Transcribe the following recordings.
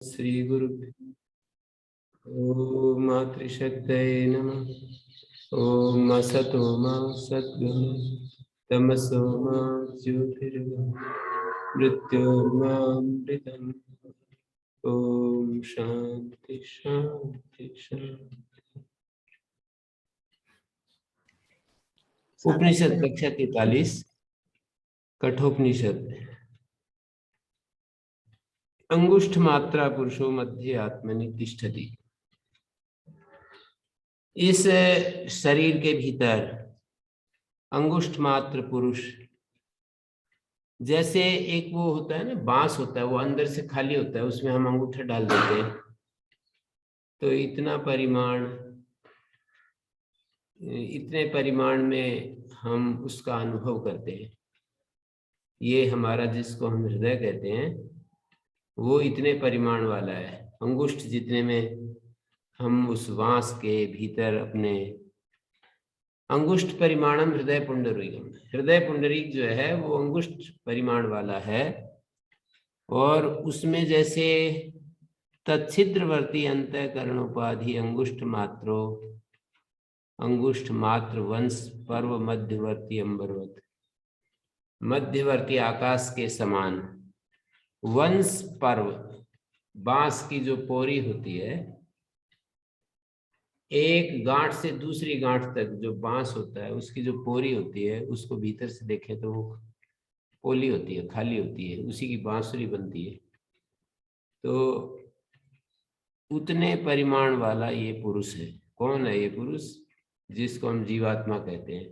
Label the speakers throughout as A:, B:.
A: श्री गुरुभ्यो ओम मातृशक्तये नमः। ओम असतो मा सद्गमः तमसो मा ज्योतिर्गमः मृत्योर्मामृतम्। ओम शांति शांति शांति। उपनिषद कक्षा 43 कठोपनिषद। अंगुष्ठ मात्रा पुरुषो मध्ये आत्मनि तिष्ठति। इस शरीर के भीतर अंगुष्ठ मात्र पुरुष, जैसे एक वो होता है ना, बांस होता है, वो अंदर से खाली होता है, उसमें हम अंगूठा डाल देते हैं तो इतने परिमाण में हम उसका अनुभव करते हैं। ये हमारा, जिसको हम हृदय कहते हैं, वो इतने परिमाण वाला है। अंगुष्ठ जितने में हम उस बांस के भीतर अपने अंगुष्ठ परिमाणम हृदय पुंडरीकम, हृदय पुंडरीक जो है वो अंगुष्ठ परिमाण वाला है। और उसमें जैसे तच्छिद्रवर्ती अंतःकरण उपाधि अंगुष्ठ मात्र वंश पर्व मध्यवर्ती अंबरवत, मध्यवर्ती आकाश के समान वंश पर्व, बांस की जो पोरी होती है, एक गांठ से दूसरी गांठ तक जो बांस होता है उसकी जो पोरी होती है, उसको भीतर से देखें तो वो पोली होती है, खाली होती है, उसी की बांसुरी बनती है। तो उतने परिमाण वाला ये पुरुष है। कौन है ये पुरुष? जिसको हम जीवात्मा कहते हैं।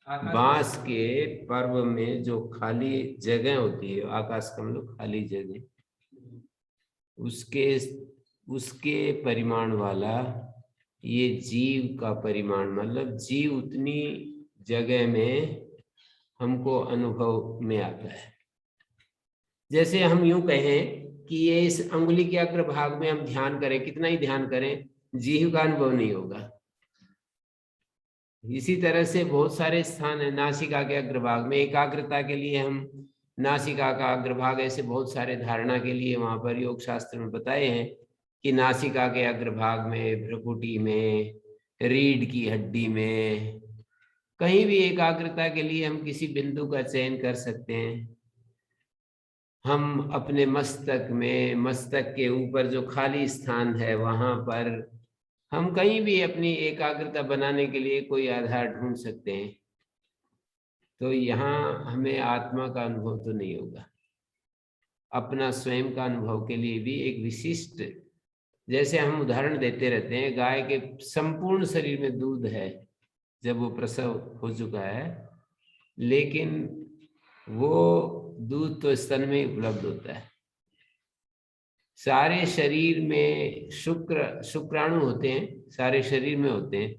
A: बांस के पर्व में जो खाली जगह होती है, आकाश का मतलब खाली जगह, उसके परिमाण वाला ये जीव का परिमाण, मतलब जीव उतनी जगह में हमको अनुभव में आता है। जैसे हम यूं कहें कि ये इस अंगुली के अग्रभाग में हम ध्यान करें, कितना ही ध्यान करें, जीव का अनुभव नहीं होगा। इसी तरह से बहुत सारे स्थान है नासिका के अग्रभाग में, एकाग्रता के लिए हम नासिका का अग्रभाग, ऐसे बहुत सारे धारणा के लिए वहां पर योग शास्त्र में बताए हैं कि नासिका के अग्रभाग में, भ्रुकुटी में, रीढ़ की हड्डी में, कहीं भी एकाग्रता के लिए हम किसी बिंदु का चयन कर सकते हैं। हम अपने मस्तक में, मस्तक के ऊपर जो खाली स्थान है वहां पर हम कहीं भी अपनी एकाग्रता बनाने के लिए कोई आधार ढूंढ सकते हैं। तो यहाँ हमें आत्मा का अनुभव तो नहीं होगा, अपना स्वयं का अनुभव के लिए भी एक विशिष्ट, जैसे हम उदाहरण देते रहते हैं, गाय के संपूर्ण शरीर में दूध है जब वो प्रसव हो चुका है, लेकिन वो दूध तो स्तन में उपलब्ध होता है। सारे शरीर में शुक्राणु होते हैं, सारे शरीर में होते हैं,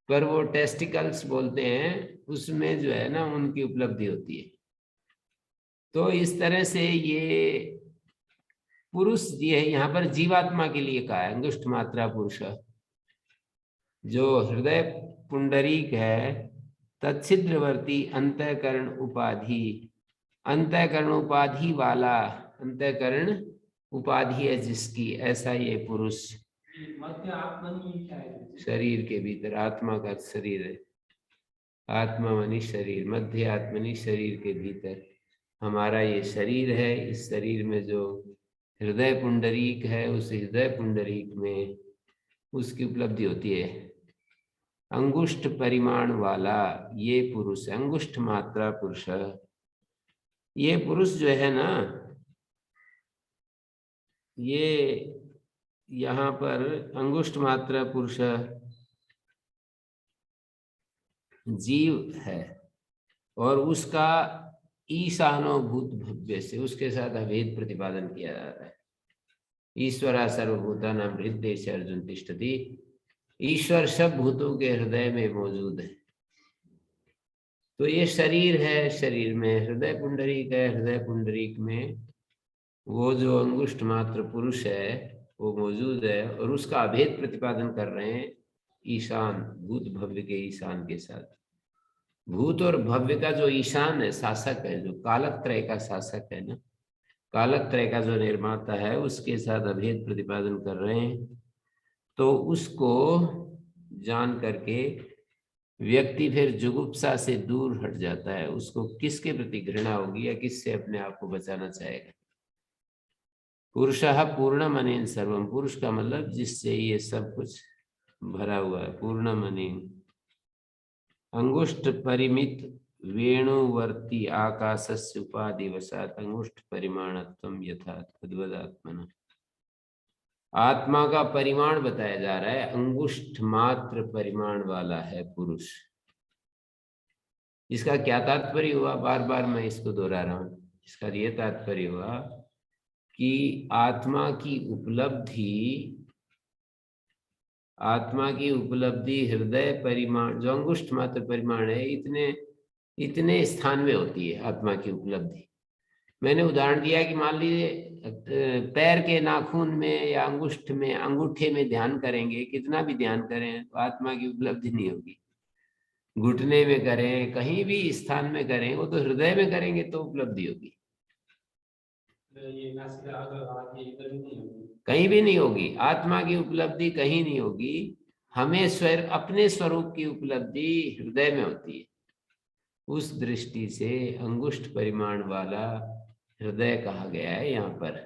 A: पर वो टेस्टिकल्स बोलते हैं, उसमें जो है ना उनकी उपलब्धि होती है। तो इस तरह से ये पुरुष ये है, यहाँ पर जीवात्मा के लिए कहा है अंगुष्ठ मात्रा पुरुष, जो हृदय पुंडरीक है, तच्छिद्रवर्ती अंतःकरण उपाधि वाला, अंतःकरण उपाधि है जिसकी, ऐसा ये पुरुष शरीर के भीतर, आत्मा का शरीर है, आत्मा मनी शरीर, मध्य आत्मनि शरीर के भीतर हमारा ये शरीर है। इस शरीर में जो हृदय पुंडरीक है, उस हृदय पुंडरीक में उसकी उपलब्धि होती है। अंगुष्ठ परिमाण वाला ये पुरुष, अंगुष्ठ मात्रा पुरुष, ये पुरुष जो है ना, ये यहाँ पर अंगुष्ठ मात्रा पुरुष जीव है, और उसका ईशानोभूत भव्य से उसके साथ अभेद प्रतिपादन किया जा रहा है। ईश्वरा सर्वभूतानां हृदय से अर्जुन तिष्ठति, ईश्वर सब भूतों के हृदय में मौजूद है। तो ये शरीर है, शरीर में हृदय पुंडरीक है, हृदय पुंडरीक में वो जो अंगुष्ठ मात्र पुरुष है वो मौजूद है, और उसका अभेद प्रतिपादन कर रहे हैं ईशान, भूत भव्य के ईशान के साथ। भूत और भव्य का जो ईशान है, शासक है, जो कालक त्रय का शासक है ना, कालत्रय का जो निर्माता है उसके साथ अभेद प्रतिपादन कर रहे हैं, तो उसको जान करके व्यक्ति फिर जुगुप्सा से दूर हट जाता है। उसको किसके प्रति घृणा होगी या किससे अपने आप को बचाना चाहेगा। पुरुषः पूर्णमनेन सर्वम, पुरुष का मतलब जिससे ये सब कुछ भरा हुआ है। पूर्णमनेन अंगुष्ठ परिमित वेणुवर्ती आकाशस्य उपाधिवशात् अंगुष्ठ परिमाणत्वं यथा तद्वदात्मना। आत्मा का परिमाण बताया जा रहा है, अंगुष्ठ मात्र परिमाण वाला है पुरुष। इसका क्या तात्पर्य हुआ, बार बार मैं इसको दोहरा रहा हूं। इसका ये तात्पर्य हुआ कि आत्मा की उपलब्धि हृदय परिमाण, जो अंगुष्ठ मात्र परिमाण है, इतने स्थान में होती है आत्मा की उपलब्धि। मैंने उदाहरण दिया कि मान लीजिए पैर के नाखून में या अंगुष्ठ में, अंगूठे में ध्यान करेंगे, कितना भी ध्यान करें तो आत्मा की उपलब्धि नहीं होगी। घुटने में करें, कहीं भी स्थान में करें, वो तो हृदय में करेंगे तो उपलब्धि होगी। कहीं भी नहीं होगी आत्मा की उपलब्धि, कहीं नहीं होगी। हमें अपने स्वरूप की उपलब्धि हृदय में होती है। उस दृष्टि से अंगुष्ठ परिमाण वाला हृदय कहा गया है यहाँ पर।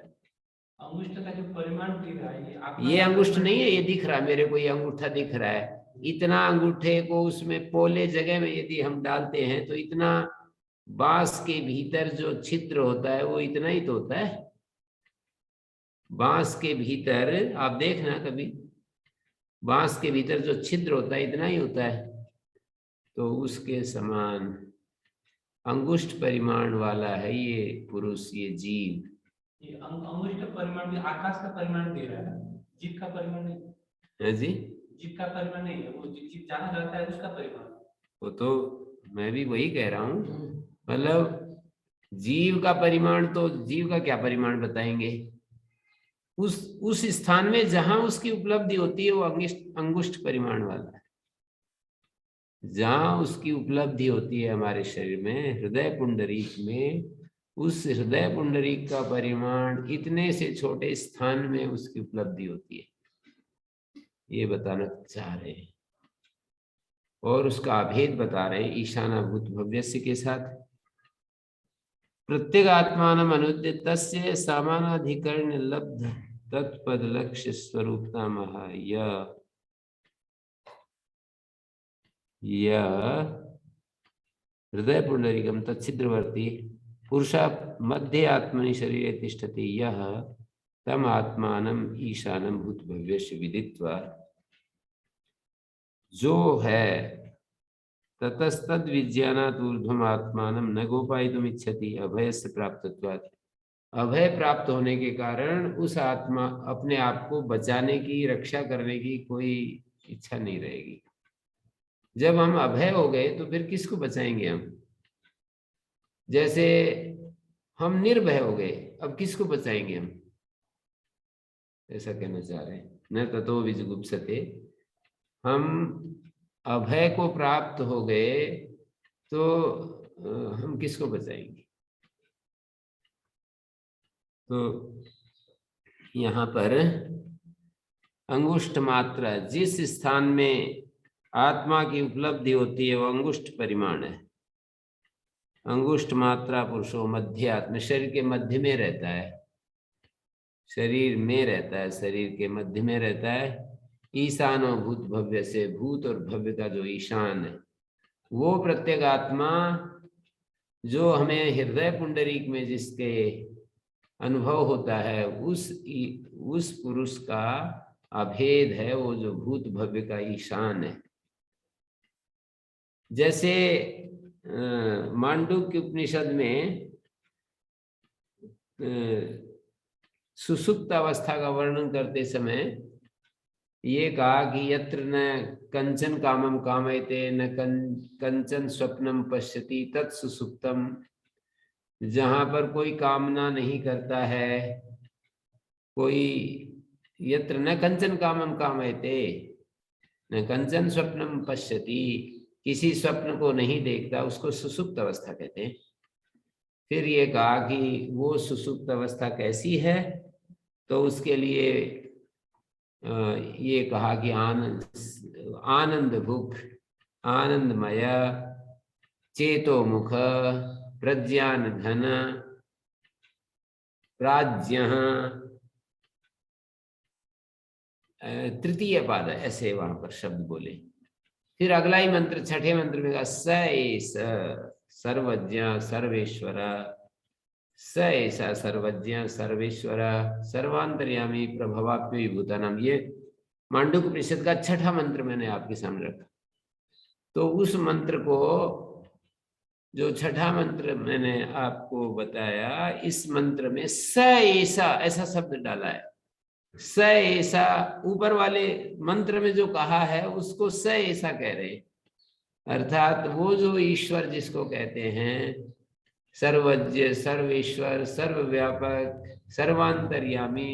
B: अंगुष्ठ का जो परिमाण दिख रहा है,
A: ये अंगुष्ठ नहीं है, ये दिख रहा है मेरे को, ये अंगूठा दिख रहा है। इतना अंगूठे को उसमें पोले जगह में यदि हम डालते हैं तो इतना बांस के भीतर जो छिद्र होता है वो इतना ही तो होता है। बांस के भीतर आप देखना कभी, बांस के भीतर जो छिद्र होता है इतना ही होता है। तो उसके समान अंगुष्ठ परिमाण वाला है ये पुरुष, ये जीव।
B: ये अंगुष्ठ परिमाण भी आकाश का परिमाण दे रहा है, जीव का परिमाण नहीं
A: है जी।
B: जीव का परिमाण नहीं है, वो जीव जहाँ रहता है उसका परिमाण।
A: वो तो मैं भी वही कह रहा हूँ, मतलब जीव का परिमाण, तो जीव का क्या परिमाण बताएंगे। उस स्थान में जहां उसकी उपलब्धि होती है वो अंगुष्ठ परिमाण वाला है। जहां उसकी उपलब्धि होती है हमारे शरीर में, हृदय पुंडरीक में, उस हृदय पुंडरीक का परिमाण इतने से छोटे स्थान में उसकी उपलब्धि होती है, ये बताना चाह रहे हैं। और उसका अभेद बता रहे हैं ईशानाभूत भव्यस्य के साथ। प्रत्येक आत्मानम अनुद्य तस्य समानाधिकरण लब्ध तत्पद लक्ष्य स्वरूपता महा हृदय पुंडरीकम तत्छिद्रवर्ती पुरुषा मध्य आत्मनि शरीरे तिष्ठति यह तम आत्मानम ईशानम भूत भव्यस्य विदित्वा, जो है ततस्तद विज्ञानात् ऊर्ध्वम आत्मानम न गोपायितुम इच्छति अभयस्य प्राप्तत्वात्। अभय प्राप्त होने के कारण उस आत्मा अपने आप को बचाने की, रक्षा करने की कोई इच्छा नहीं रहेगी। जब हम अभय हो गए तो फिर किसको बचाएंगे हम। जैसे हम निर्भय हो गए, अब किसको बचाएंगे हम, ऐसा कहना चाह रहे हैं। न ततो विजुगुप्सते, हम अभय को प्राप्त हो गए तो हम किसको बचाएंगे। तो यहाँ पर अंगुष्ठ मात्रा, जिस स्थान में आत्मा की उपलब्धि होती है वो अंगुष्ठ परिमाण है। अंगुष्ठ मात्रा पुरुषो मध्य आत्मा, शरीर के मध्य में रहता है, शरीर में रहता है, शरीर के मध्य में रहता है। ईशानो भूत भव्य से, भूत और भव्य का जो ईशान है वो प्रत्येक आत्मा जो हमें हृदय पुंडरीक में जिसके अनुभव होता है, उस पुरुष का अभेद है वो जो भूत भव्य का ईशान है। जैसे मांडुक्य उपनिषद में सुसुप्त अवस्था का वर्णन करते समय ये कहा कि यत्र न कंचन कामम कामयते न कंचन स्वप्नम पश्यति तत्सुसुप्तम, जहां पर कोई कामना नहीं करता है, कोई यत्र न कंचन कामम कामयते न कंचन स्वप्नम पश्यति, किसी स्वप्न को नहीं देखता, उसको सुसुप्त अवस्था कहते हैं। फिर ये कहा कि वो सुसुप्त अवस्था कैसी है, तो उसके लिए ये कहा कि आनंद भुक, आनंदमय, चेतो मुख, प्रज्ञान धन, प्राज्ञ, तृतीय पाद, ऐसे वहां पर शब्द बोले। फिर अगला ही मंत्र, छठे मंत्र में कहा स एष सर्वज्ञ सर्वेश्वर, स ऐसा सर्वज्ञ सर्वेश्वर सर्वांतर्यामी प्रभवाप्य विभूतानाम। ये मांडुक्य उपनिषद का छठा मंत्र मैंने आपके सामने रखा। तो उस मंत्र को, जो छठा मंत्र मैंने आपको बताया, इस मंत्र में स ऐसा ऐसा शब्द डाला है। स ऐसा ऊपर वाले मंत्र में जो कहा है उसको स ऐसा कह रहे हैं, अर्थात वो जो ईश्वर जिसको कहते हैं, सर्वज्ञ सर्वेश्वर सर्वव्यापक सर्वांतर्यामी,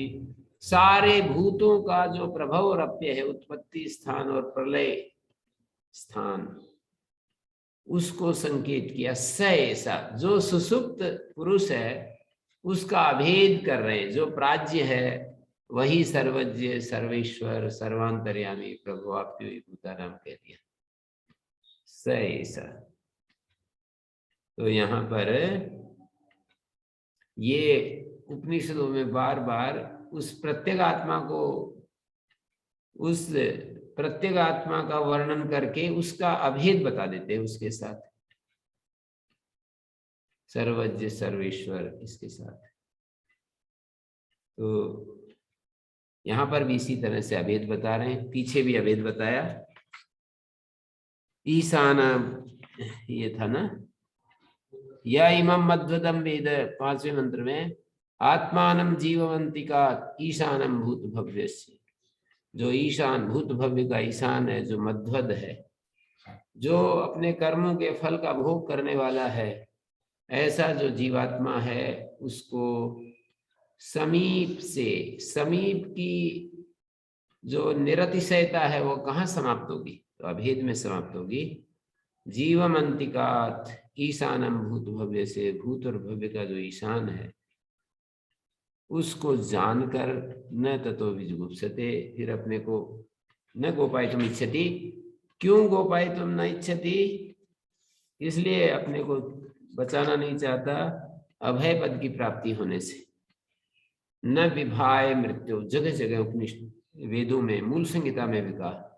A: सारे भूतों का जो प्रभव और अप्य है, उत्पत्ति स्थान और प्रलय स्थान, उसको संकेत किया। स ऐसा, जो सुसुप्त पुरुष है उसका अभेद कर रहे हैं, जो प्राज्ञ है वही सर्वज्ञ सर्वेश्वर सर्वांतर्यामी प्रभवाप्य विभूतानाम कह दिया। स ऐसा। तो यहाँ पर ये उपनिषदों में बार बार उस प्रत्येक आत्मा को, उस प्रत्येक आत्मा का वर्णन करके उसका अभेद बता देते हैं उसके साथ, सर्वज्ञ सर्वेश्वर इसके साथ। तो यहाँ पर भी इसी तरह से अभेद बता रहे हैं, पीछे भी अभेद बताया। ईशान, ये था ना, या इमं मध्वदम वेद, पांचवें मंत्र में, आत्मानं जीववंतिका ईशानम भूत भव्यस्य, जो ईशान भूत भव्य का ईशान है, जो मध्वद है, जो अपने कर्मों के फल का भोग करने वाला है, ऐसा जो जीवात्मा है उसको समीप से, समीप की जो निरतिशयता है वो कहाँ समाप्त होगी, तो अभेद में समाप्त होगी। जीवमंतिकात ईशानम भूत भव्य से, भूत और भव्य का जो ईशान है उसको जानकर न ततो विजुगुप्सते, फिर अपने को न गोपायितुम इच्छति। क्यों गोपायितुम न इच्छति? इसलिए अपने को बचाना नहीं चाहता अभय पद की प्राप्ति होने से। न विभाय मृत्यु, जगह जगह उपनिषद वेदों में, मूल संहिता में भी कहा,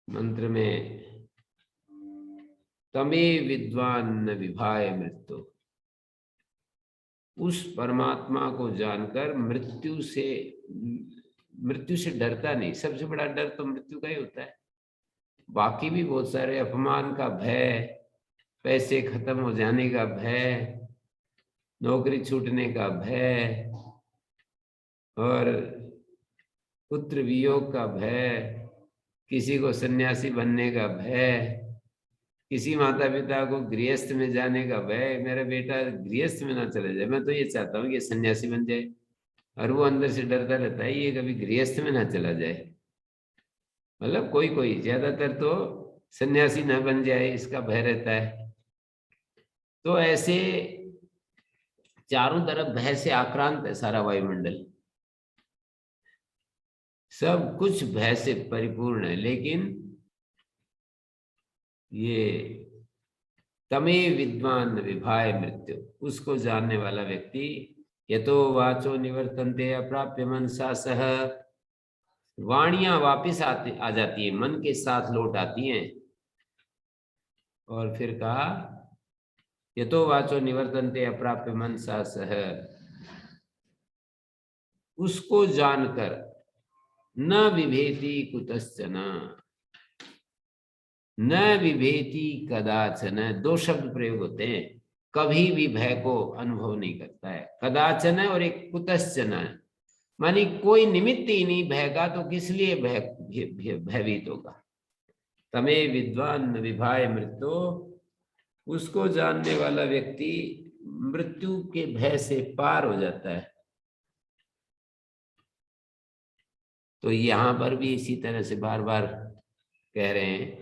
A: मंत्र में, तमे विद्वान न विभाय मृत्यु, उस परमात्मा को जानकर मृत्यु से डरता नहीं। सबसे बड़ा डर तो मृत्यु का ही होता है, बाकी भी बहुत सारे, अपमान का भय, पैसे खत्म हो जाने का भय, नौकरी छूटने का भय, और पुत्र वियोग का भय, किसी को सन्यासी बनने का भय, किसी माता पिता को गृहस्थ में जाने का भय, मेरा बेटा गृहस्थ में ना चले जाए, मैं तो ये चाहता हूँ कि सन्यासी बन जाए, और वो अंदर से डरता रहता है ये कभी गृहस्थ में ना चला जाए। मतलब कोई कोई, ज्यादातर तो सन्यासी ना बन जाए इसका भय रहता है। तो ऐसे चारों तरफ भय से आक्रांत है सारा वायुमंडल, सब कुछ भय से परिपूर्ण है। लेकिन ये तमे विद्वान विभाय मृत्यु, उसको जानने वाला व्यक्ति, यतो वाचो निवर्तन्ते अप्राप्य मनसा सह, वाणियां वापिस आ जाती है, मन के साथ लौट आती हैं। और फिर कहा यतो वाचो निवर्तन्ते अप्राप्य मनसा सह, उसको जानकर न विभेति कुतश्चन, न विभेति कदाचन, दो शब्द प्रयोग होते हैं, कभी भी भय को अनुभव नहीं करता है, कदाचन और एक कुतश्चन, मानी कोई निमित्त ही नहीं भय का, तो किस लिए भयभीत होगा। तमे विद्वान विभाय मृत्यु, उसको जानने वाला व्यक्ति मृत्यु के भय से पार हो जाता है। तो यहाँ पर भी इसी तरह से बार बार कह रहे हैं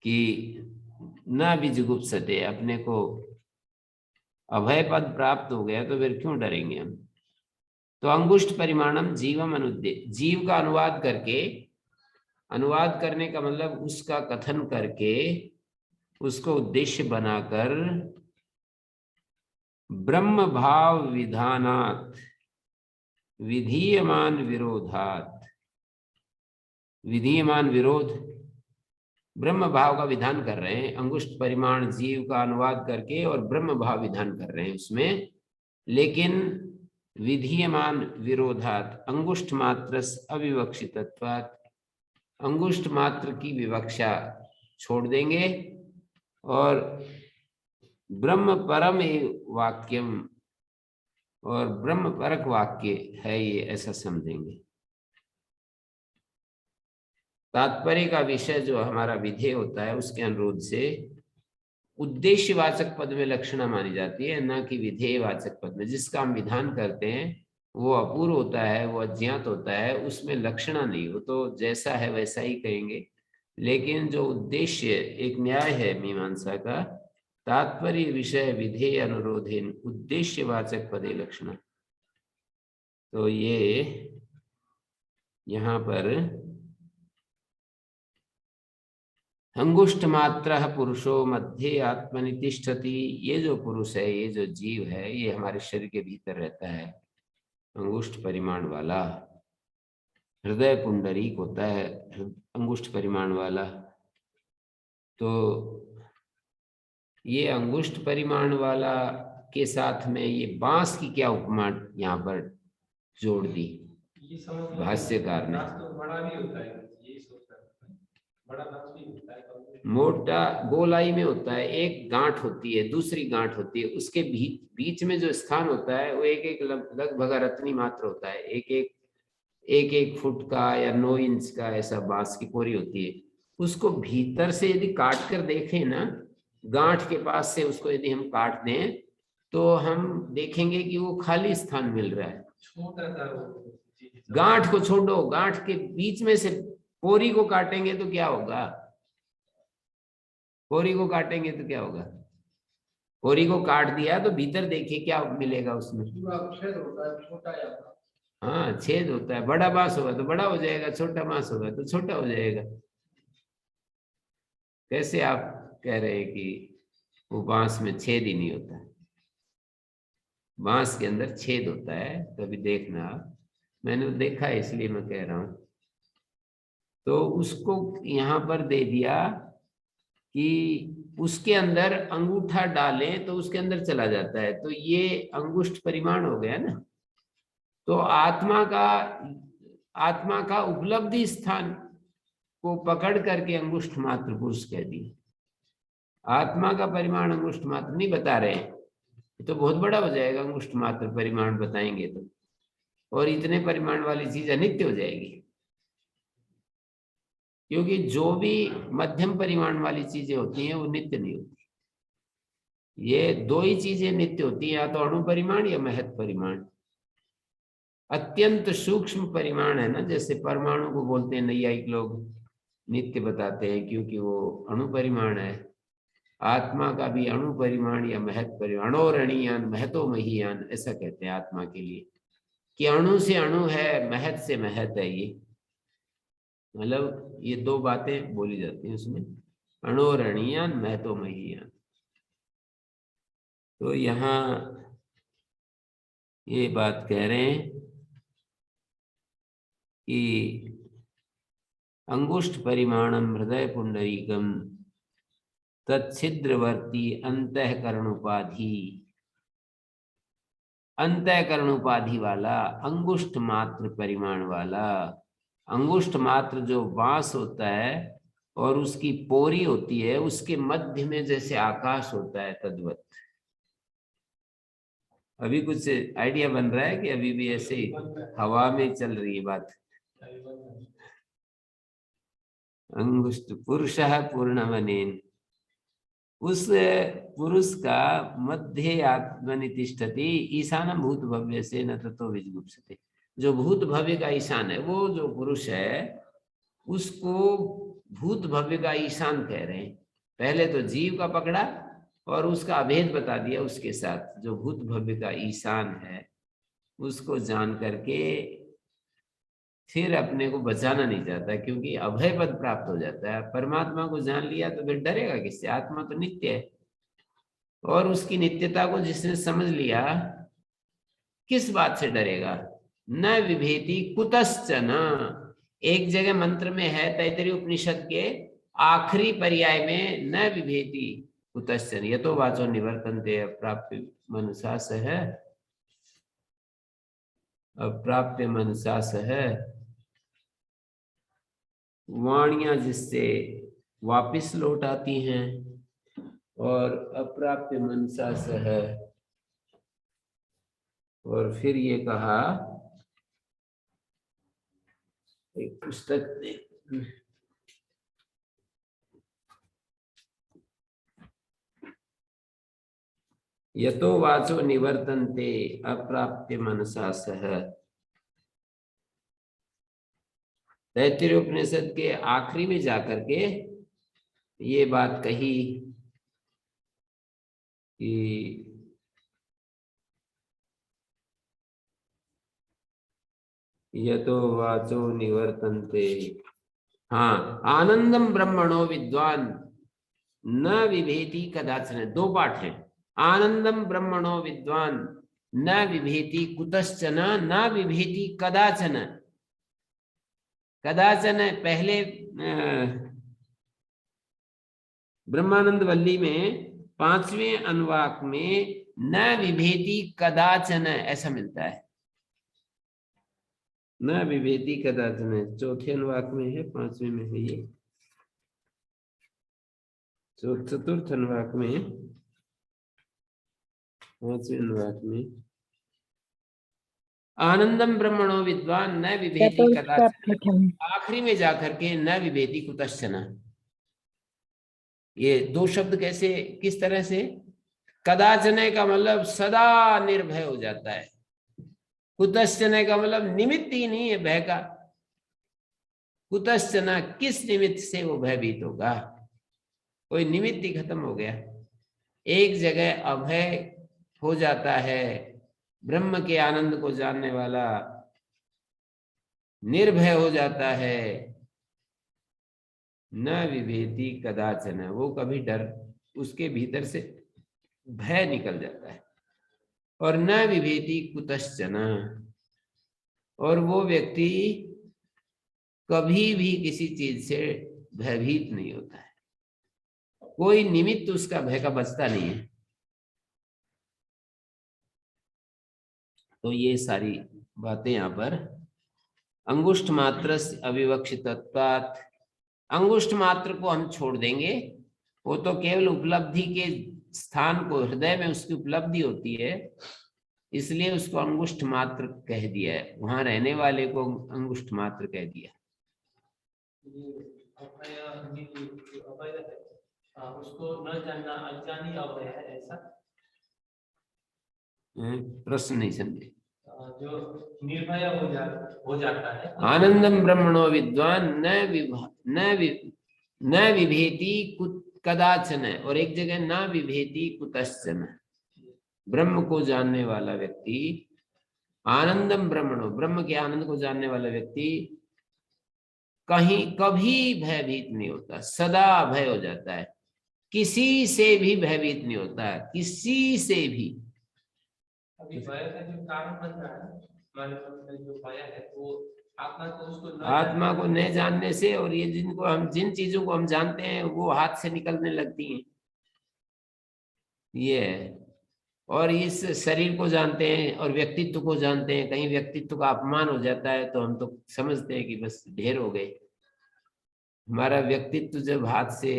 A: कि न विजुगुप्सते, अपने को अभय पद प्राप्त हो गया तो फिर क्यों डरेंगे हम। तो अंगुष्ठ परिमाणम जीवम अनुद्दे, जीव का अनुवाद करके, अनुवाद करने का मतलब उसका कथन करके, उसको उद्देश्य बनाकर, ब्रह्म भाव विधानात् विधीयमान विरोधात्, विधीयमान विरोध, ब्रह्म भाव का विधान कर रहे हैं, अंगुष्ठ परिमाण जीव का अनुवाद करके और ब्रह्म भाव विधान कर रहे हैं उसमें, लेकिन विधीयमान विरोधात् अंगुष्ठ मात्र अविवक्षितत्वात्, अंगुष्ठ मात्र की विवक्षा छोड़ देंगे और ब्रह्म परम वाक्यम, और ब्रह्म परक वाक्य है ये, ऐसा समझेंगे। तात्पर्य का विषय जो हमारा विधेय होता है उसके अनुरोध से उद्देश्यवाचक पद में लक्षणा मानी जाती है, न कि विधेयवाचक पद में। जिसका हम विधान करते हैं वो अपूर्व होता है, वो अज्ञात होता है, उसमें लक्षणा नहीं हो, तो जैसा है वैसा ही कहेंगे। लेकिन जो उद्देश्य, एक न्याय है मीमांसा का, तात्पर्य विषय विधेय अनुरोधेन उद्देश्यवाचक पदे लक्षणा, तो ये यहाँ पर अंगुष्ठ मात्र पुरुषो मध्य आत्मनि तिष्ठति, ये जो पुरुष है, ये जो जीव है, ये हमारे शरीर के भीतर रहता है, अंगुष्ठ परिमाण वाला, हृदय पुंडरीक होता है अंगुष्ठ परिमाण वाला। तो ये अंगुष्ठ परिमाण वाला के साथ में ये बांस की क्या उपमा यहाँ पर जोड़ दी भाष्यकार ने।
B: तो बड़ा भी होता है, ये सोचता है बड़ा वृक्ष भी होता है,
A: मोटा गोलाई में होता है, एक गांठ होती है, दूसरी गांठ होती है, उसके बीच में जो स्थान होता है वो एक एक लगभग रत्नी मात्र होता है, एक फुट का या 9 इंच का ऐसा बांस की पोरी होती है। उसको भीतर से यदि काट कर देखें ना, गांठ के पास से उसको यदि हम काट दें तो हम देखेंगे कि वो खाली स्थान मिल रहा है। गांठ को छोड़ो, गांठ के बीच में से पोरी को काटेंगे तो क्या होगा, पोरी को काटेंगे तो क्या होगा, पोरी को काट दिया तो भीतर देखिए क्या मिलेगा उसमें,
B: छेद होता है, छोटा या
A: हाँ छेद होता है। बड़ा बांस होगा तो बड़ा हो जाएगा, छोटा बांस होगा तो छोटा हो जाएगा। कैसे आप कह रहे हैं कि वो बांस में छेद ही नहीं होता, बांस के अंदर छेद होता है, कभी देखना आप, मैंने देखा है इसलिए मैं कह रहा हूं। तो उसको यहाँ पर दे दिया कि उसके अंदर अंगूठा डालें तो उसके अंदर चला जाता है, तो ये अंगुष्ठ परिमाण हो गया ना। तो आत्मा का उपलब्धि स्थान को पकड़ करके अंगुष्ठ मात्र पुरुष कह दिए। आत्मा का परिमाण अंगुष्ठ मात्र नहीं बता रहे, तो बहुत बड़ा हो जाएगा अंगुष्ठ मात्र परिमाण बताएंगे तो, और इतने परिमाण वाली चीज अनित्य हो जाएगी, क्योंकि जो भी मध्यम परिमाण वाली चीजें होती हैं वो नित्य नहीं होती। ये 2 ही चीजें नित्य होती हैं, या तो अणु परिमाण या महत परिमाण। अत्यंत सूक्ष्म परिमाण है ना, जैसे परमाणु को बोलते हैं नैयायिक लोग, नित्य बताते हैं क्योंकि वो अणु परिमाण है। आत्मा का भी अणु परिमाण या महत परिमाण, अणोरणीयान महतो महीयान ऐसा कहते हैं आत्मा के लिए, कि अणु से अणु है, महत से महत है। ये मतलब ये 2 बातें बोली जाती हैं उसमें, अणोरणीयान महतो महीयान। तो यहाँ ये बात कह रहे हैं कि अंगुष्ठ परिमाणम हृदय पुंडरीकम तत्छिद्रवर्ती अंतःकरण उपाधि, अंतःकरण उपाधि वाला अंगुष्ठ मात्र परिमाण वाला, अंगुष्ठ मात्र जो बांस होता है और उसकी पोरी होती है, उसके मध्य में जैसे आकाश होता है तद्वत। अभी कुछ आइडिया बन रहा है कि अभी भी ऐसे हवा में चल रही है बात। अंगुष्ठ पुरुषः पूर्णमनेन, उस पुरुष का मध्य आत्मनि तिष्ठति ईशानम भूत भव्य से न ततो विजुगुप्सते। जो भूत भव्य का ईशान है, वो जो पुरुष है उसको भूत भव्य का ईशान कह रहे हैं। पहले तो जीव का पकड़ा और उसका अभेद बता दिया। उसके साथ जो भूत भव्य का ईशान है उसको जान करके फिर अपने को बचाना नहीं चाहता, क्योंकि अभय पद प्राप्त हो जाता है। परमात्मा को जान लिया तो फिर डरेगा किससे? आत्मा तो नित्य है, और उसकी नित्यता को जिसने समझ लिया, किस बात से डरेगा? न विभेति कुतश्चन। एक जगह मंत्र में है, तैत्तिरीय उपनिषद के आखिरी पर्याय में, न विभेति कुतश्चन यतो वाचो निवर्तन्ते अप्राप्य मनसा सह, अप्राप्य मनसा सह, वाणियां जिससे वापिस लौट आती हैं, और अप्राप्य मनसा सह, और फिर ये कहा एक पुस्तक में, यतो वाचो निवर्तन्ते अप्राप्य मनसा सह। तैत्तिरीय उपनिषद के आखिरी में जाकर के ये बात कही कि यतो वाचो निवर्तन्ते, हाँ, आनंदम ब्रह्मणो विद्वान न विभेति कदाचन। दो पाठ है। आनंदम ब्रह्मणो विद्वान न विभेति कुतश्चन न विभेति कदाचन। कदाचन पहले ब्रह्मानंद वल्ली में 5वें अनुवाक में न विभेति कदाचन ऐसा मिलता है। न विभेति कदाचन चौथे अनुवाक में है, 5वें में है ये, चतुर्थ अनुवाक में, 5वें अनुवाक में आनंदम ब्रह्मणो विद्वान न विभेति कदाचन, आखिरी में जाकर के न विभेति कुतश्चन। ये दो शब्द कैसे, किस तरह से? कदाचन का मतलब सदा निर्भय हो जाता है, कुतश्चन का मतलब निमित्त ही नहीं है भय का। कुतश्चन किस निमित्त से वो भयभीत होगा? कोई निमित्त ही खत्म हो गया। एक जगह अभय हो जाता है, ब्रह्म के आनंद को जानने वाला निर्भय हो जाता है। न विभेति कदाचन, वो कभी डर, उसके भीतर से भय निकल जाता है। और न विभेति कुतश्चन, और वो व्यक्ति कभी भी किसी चीज से भयभीत नहीं होता है। कोई निमित्त उसका भय का बचता नहीं है। तो ये सारी बातें यहाँ पर अंगुष्ठ मात्र अविवक्षितत्वात्, अंगुष्ठ मात्र को हम छोड़ देंगे, वो तो केवल उपलब्धि के स्थान को, हृदय में उसकी उपलब्धि होती है, इसलिए उसको अंगुष्ठ मात्र कह दिया है। वहां रहने वाले को अंगुष्ठ मात्र कह दिया।
B: उसको न जानना अज्ञानी अभय है, ऐसा?
A: प्रश्न नहीं समझे।
B: जो निर्भय हो जाता है,
A: आनंदम ब्रह्मणो विद्वान न विभेति कदाचन, और एक जगह न विभेति कुतश्चन। ब्रह्म को जानने वाला व्यक्ति, आनंदम ब्रह्मणो, ब्रह्म के आनंद को जानने वाला व्यक्ति कहीं कभी भयभीत नहीं होता, सदा भय हो जाता है, किसी से भी भयभीत नहीं होता है, किसी से भी।
B: अभी भय का जो कारण बन रहा है हमारे मन में, जो भय है वो
A: आत्मा को न जानने से, और ये जिन चीजों को हम जानते हैं वो हाथ से निकलने लगती हैं, ये है। और इस शरीर को जानते हैं और व्यक्तित्व को जानते हैं, कहीं व्यक्तित्व का अपमान हो जाता है तो हम तो समझते हैं कि बस ढेर हो गए। हमारा व्यक्तित्व जब हाथ से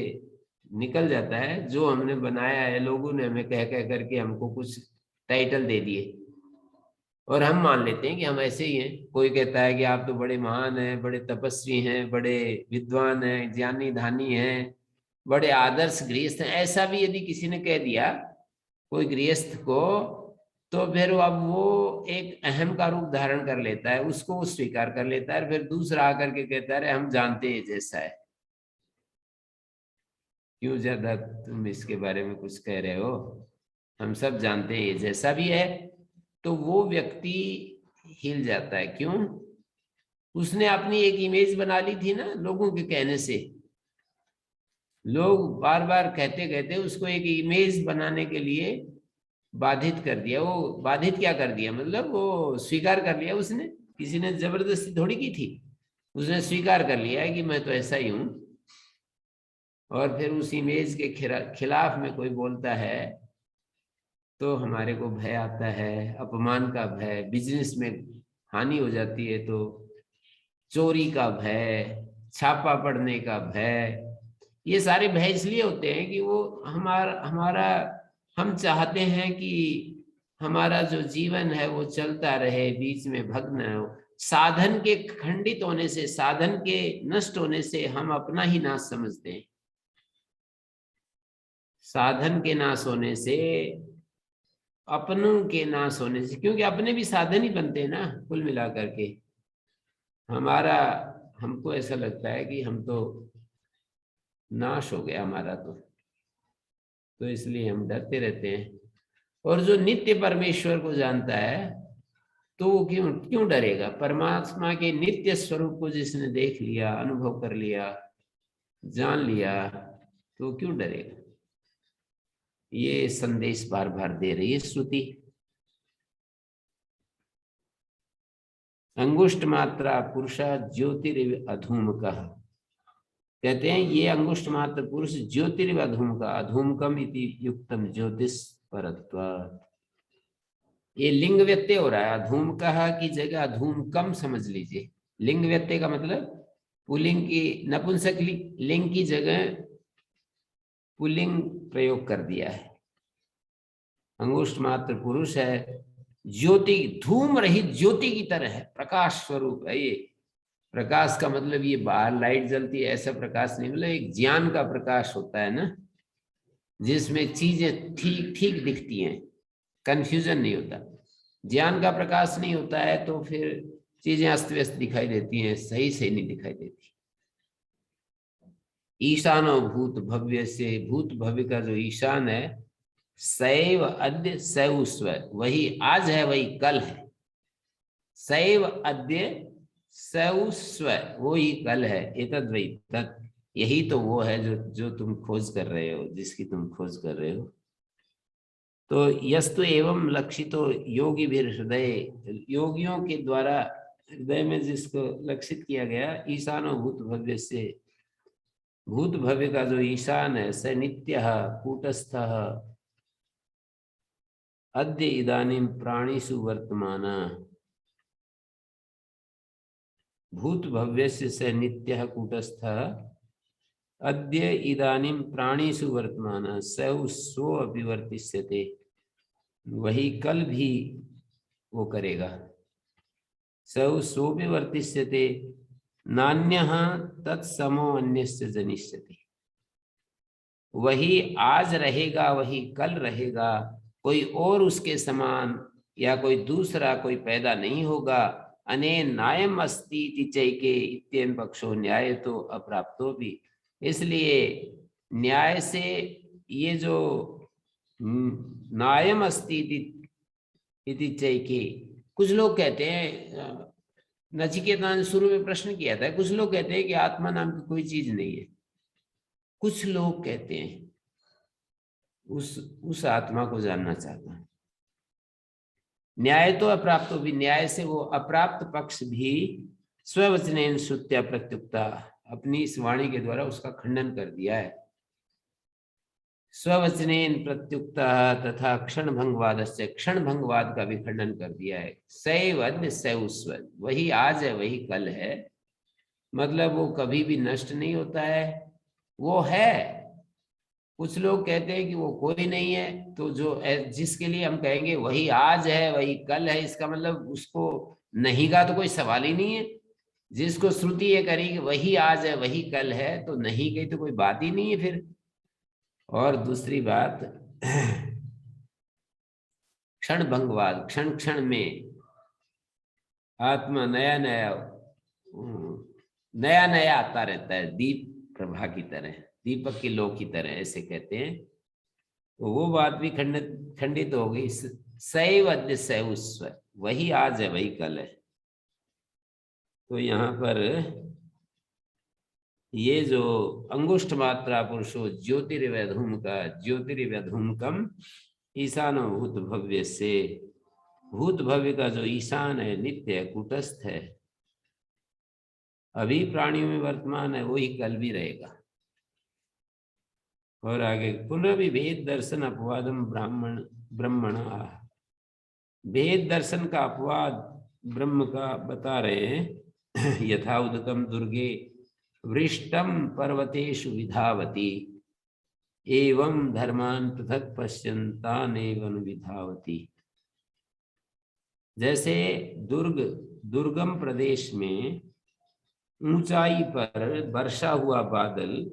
A: निकल जाता है, जो हमने बनाया है, लोगों ने हमें कह कह करके हमको कुछ टाइटल दे दिए और हम मान लेते हैं कि हम ऐसे ही हैं। कोई कहता है कि आप तो बड़े महान हैं, बड़े तपस्वी हैं, बड़े विद्वान हैं, ज्ञानी धानी हैं, बड़े आदर्श गृहस्थ हैं। ऐसा भी यदि किसी ने कह दिया कोई गृहस्थ को, तो फिर अब वो एक अहम का रूप धारण कर लेता है, उसको वो स्वीकार कर लेता है। फिर दूसरा आकर के कहता है हम जानते हैं जैसा है। क्यों ज्यादा तुम इसके बारे में कुछ कह रहे हो? हम सब जानते हैं ये जैसा भी है, तो वो व्यक्ति हिल जाता है। क्यों? उसने अपनी एक इमेज बना ली थी ना लोगों के कहने से। लोग बार बार कहते कहते उसको एक इमेज बनाने के लिए बाधित कर दिया। वो बाधित क्या कर दिया, मतलब वो स्वीकार कर लिया उसने, किसी ने जबरदस्ती थोड़ी की थी, उसने स्वीकार कर लिया है कि मैं तो ऐसा ही हूं। और फिर उस इमेज के खिलाफ में कोई बोलता है तो हमारे को भय आता है, अपमान का भय, बिजनेस में हानि हो जाती है तो चोरी का भय, छापा पड़ने का भय। ये सारे भय इसलिए होते हैं कि वो हमारा हमारा हम चाहते हैं कि हमारा जो जीवन है वो चलता रहे, बीच में भग्न न हो। साधन के खंडित होने से, साधन के नष्ट होने से हम अपना ही नाश समझते हैं। साधन के नाश होने से, अपनों के नाश होने से, क्योंकि अपने भी साधन ही बनते हैं ना कुल मिलाकर के। हमारा, हमको ऐसा लगता है कि हम तो नाश हो गया हमारा, तो इसलिए हम डरते रहते हैं। और जो नित्य परमेश्वर को जानता है तो वो क्यों क्यों डरेगा? परमात्मा के नित्य स्वरूप को जिसने देख लिया, अनुभव कर लिया, जान लिया, तो क्यों डरेगा? ये संदेश बार बार दे रही है श्रुति। अंगुष्ठ मात्रा पुरुषा ज्योतिरिव अधूमकः, कहते हैं ये अंगुष्ठ मात्र पुरुष ज्योतिरिव अधूमकः, अधूमकम इति युक्तम ज्योतिष परत्वात्। ये लिंग व्यत्यय हो रहा है, अधूमकः की जगह अधूमकम समझ लीजिए। लिंग व्यत्यय का मतलब पुल्लिंग की, नपुंसक लिंग की जगह पुल्लिंग प्रयोग कर दिया है। अंगुष्ठ मात्र पुरुष है, ज्योति, धूम रहित ज्योति की तरह है, प्रकाश स्वरूप है ये। प्रकाश का मतलब ये बाहर लाइट जलती है ऐसा प्रकाश नहीं, मतलब एक ज्ञान का प्रकाश होता है ना, जिसमें चीजें ठीक ठीक दिखती हैं, कंफ्यूजन नहीं होता। ज्ञान का प्रकाश नहीं होता है तो फिर चीजें अस्त व्यस्त दिखाई देती हैं, सही से नहीं दिखाई देती। ईशानो भूत भव्य से, भूत भव्य का जो ईशान है, सैव अद्य सैव स्व, वही आज है वही कल है। सैव अद्य सैव स्व, वो ही कल है। एतद वही तत्, यही तो वो है जो तुम खोज कर रहे हो, जिसकी तुम खोज कर रहे हो। तो यस्तु एवं लक्षितो योगी भी हृदय, योगियों के द्वारा हृदय में जिसको लक्षित किया गया, ईशानो भूत भव्य से, भूत भव्य का जो ईशान है, स नित्य कूटस्थ अद्य इदानीं प्राणिषु वर्तमान, भूत भव्य से नित्य कूटस्थ अद्य इदानीं प्राणिषु वर्तमान स सो अभिवर्तिष्यते, वही कल भी वो करेगा। सौ सोपि वर्तिष्यते नान्यः तत्समो अन्यस्य जनिष्यति, वही आज रहेगा वही कल रहेगा, कोई और उसके समान या कोई दूसरा कोई पैदा नहीं होगा। अने न्यायम अस्ति इति चैके इत्येन पक्षो न्याय तो अप्राप्तो भी, इसलिए न्याय से ये जो न्यायम अस्ति इति चैके, कुछ लोग कहते हैं, नचिकेता ने शुरू में प्रश्न किया था, कुछ लोग कहते हैं कि आत्मा नाम की कोई चीज नहीं है। कुछ लोग कहते हैं उस आत्मा को जानना चाहता है। न्याय तो अप्राप्त भी, न्याय से वो अप्राप्त पक्ष भी स्ववचनेन श्रुत्या प्रत्युक्ता, अपनी इस वाणी के द्वारा उसका खंडन कर दिया है। स्ववचनेन प्रत्युक्ता तथा क्षण भंगवाद से, क्षण भंगवाद का भी खंडन कर दिया है। सैव अद्य सैव स्व, वही आज है वही कल है, मतलब वो कभी भी नष्ट नहीं होता है, वो है। कुछ लोग कहते हैं कि वो कोई नहीं है, तो जो जिसके लिए हम कहेंगे वही आज है वही कल है, इसका मतलब उसको नहीं का तो कोई सवाल ही नहीं है। जिसको श्रुति ये करेगी वही आज है वही कल है, तो नहीं की तो कोई बात ही नहीं है फिर। और दूसरी बात, क्षण भंगवाद, क्षण क्षण में आत्मा नया नया आता रहता है, दीप प्रभा की तरह। दीपक की लौ की तरह, ऐसे कहते हैं। तो वो बात भी खंडित हो गई। सैव अद्य सैव स्वर, वही आज है वही कल है। तो यहाँ पर ये जो अंगुष्ठ मात्रा पुरुषो ज्योतिर्वैधूम का ज्योतिर्वैधूमकम ईशानो भूत भव्य से, भूत भव्य का जो ईशान है, नित्य है, कूटस्थ है, अभी प्राणियों में वर्तमान है, वही कल भी रहेगा। और आगे पुनः भी भेद दर्शन अपवादम ब्रह्मणा, भेद दर्शन का अपवाद ब्रह्म का बता रहे हैं। यथा उदकम दुर्गे वृष्टम पर्वतेषु विधावती, एवं धर्मान पृथक पश्यन्तान एवं विधावती। जैसे दुर्गम प्रदेश में ऊंचाई पर वर्षा हुआ बादल,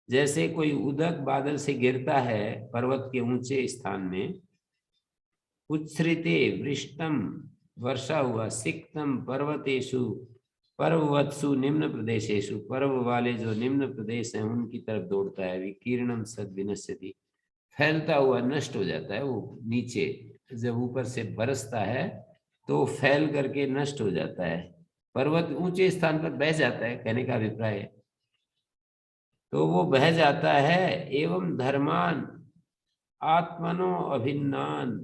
A: जैसे कोई उदक बादल से गिरता है पर्वत के ऊंचे स्थान में, उच्छ्रिते वृष्टम वर्षा हुआ, सिक्तम पर्वतेषु पर्ववत्सु निम्न प्रदेशेषु, पर्व वाले जो निम्न प्रदेश हैं उनकी तरफ दौड़ता है। विकीर्णम सद विनश्यति, फैलता हुआ नष्ट हो जाता है। वो नीचे जब ऊपर से बरसता है तो फैल करके नष्ट हो जाता है, पर्वत ऊंचे स्थान पर बह जाता है, कहने का अभिप्राय है। तो वो बह जाता है। एवं धर्मान आत्मनो अभिन्नान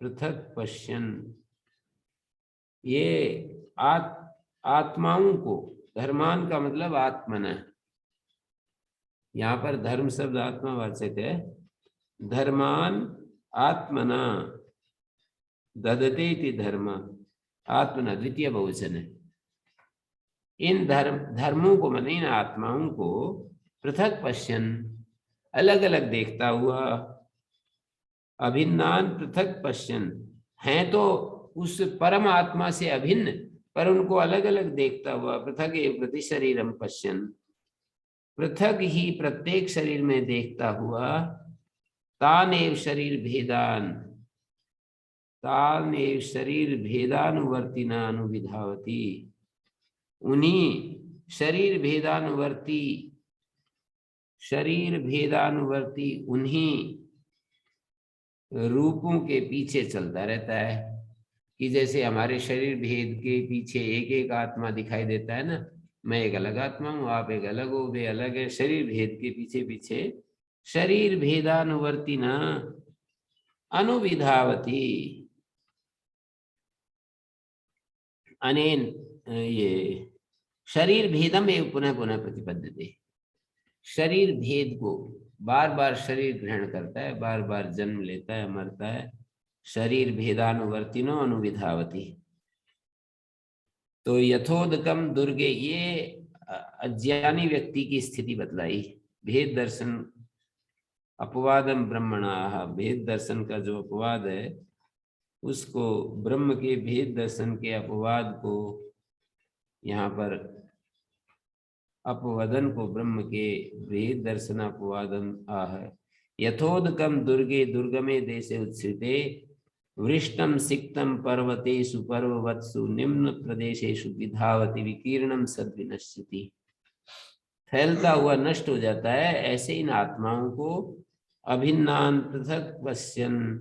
A: पृथक पश्यन, ये आत्माओं को, धर्मान का मतलब आत्मना, यहाँ पर धर्म शब्द आत्मावाचक है। धर्मान आत्मना ददते इति धर्म, आत्मना द्वितीय बहुवचन है। इन धर्मों को, माने इन आत्माओं को, पृथक पश्यन, अलग अलग देखता हुआ, अभिन्नान पृथक पश्यन, हैं तो उस परम आत्मा से अभिन्न, पर उनको अलग अलग देखता हुआ, पृथक एव प्रति शरीरम पश्यन, पृथक ही प्रत्येक शरीर में देखता हुआ, तान एव शरीर भेदान, तान एव शरीर भेदानुवर्तिना अनुविधावती, उन्हीं शरीर भेदानुवर्ती उन्हीं रूपों के पीछे चलता रहता है। कि जैसे हमारे शरीर भेद के पीछे एक एक आत्मा दिखाई देता है ना, मैं एक अलग आत्मा हूँ, आप एक अलग हो, वे अलग है। शरीर भेद के पीछे पीछे शरीर भेदानुवर्ती न अनुविधावती, अनेन ये शरीर भेदम एवं पुनः पुनः प्रतिपद्यते, शरीर भेद को, बार बार शरीर ग्रहण करता है, बार बार जन्म लेता है, मरता है। शरीर भेदानुवर्तिनो अनुविधावती। तो यथोदकम दुर्गे, ये अज्ञानी व्यक्ति की स्थिति बतलाई। भेद दर्शन अपवादम ब्रह्मणा, भेद दर्शन का जो अपवाद है उसको, ब्रह्म के भेद दर्शन के अपवाद को यहाँ पर, अपवदन को ब्रह्म के भेद दर्शन अपवादन आह। यथोदकम दुर्गे दुर्गमे देशे उत्सृते, वृष्टम सिक्तम पर्वतेषु पर्ववत्सु निम्न प्रदेशेषु विधावती, विकीर्णम सद्विनश्यति, फैलता हुआ नष्ट हो जाता है। ऐसे इन आत्माओं को अभिन्नान पृथक पश्यन,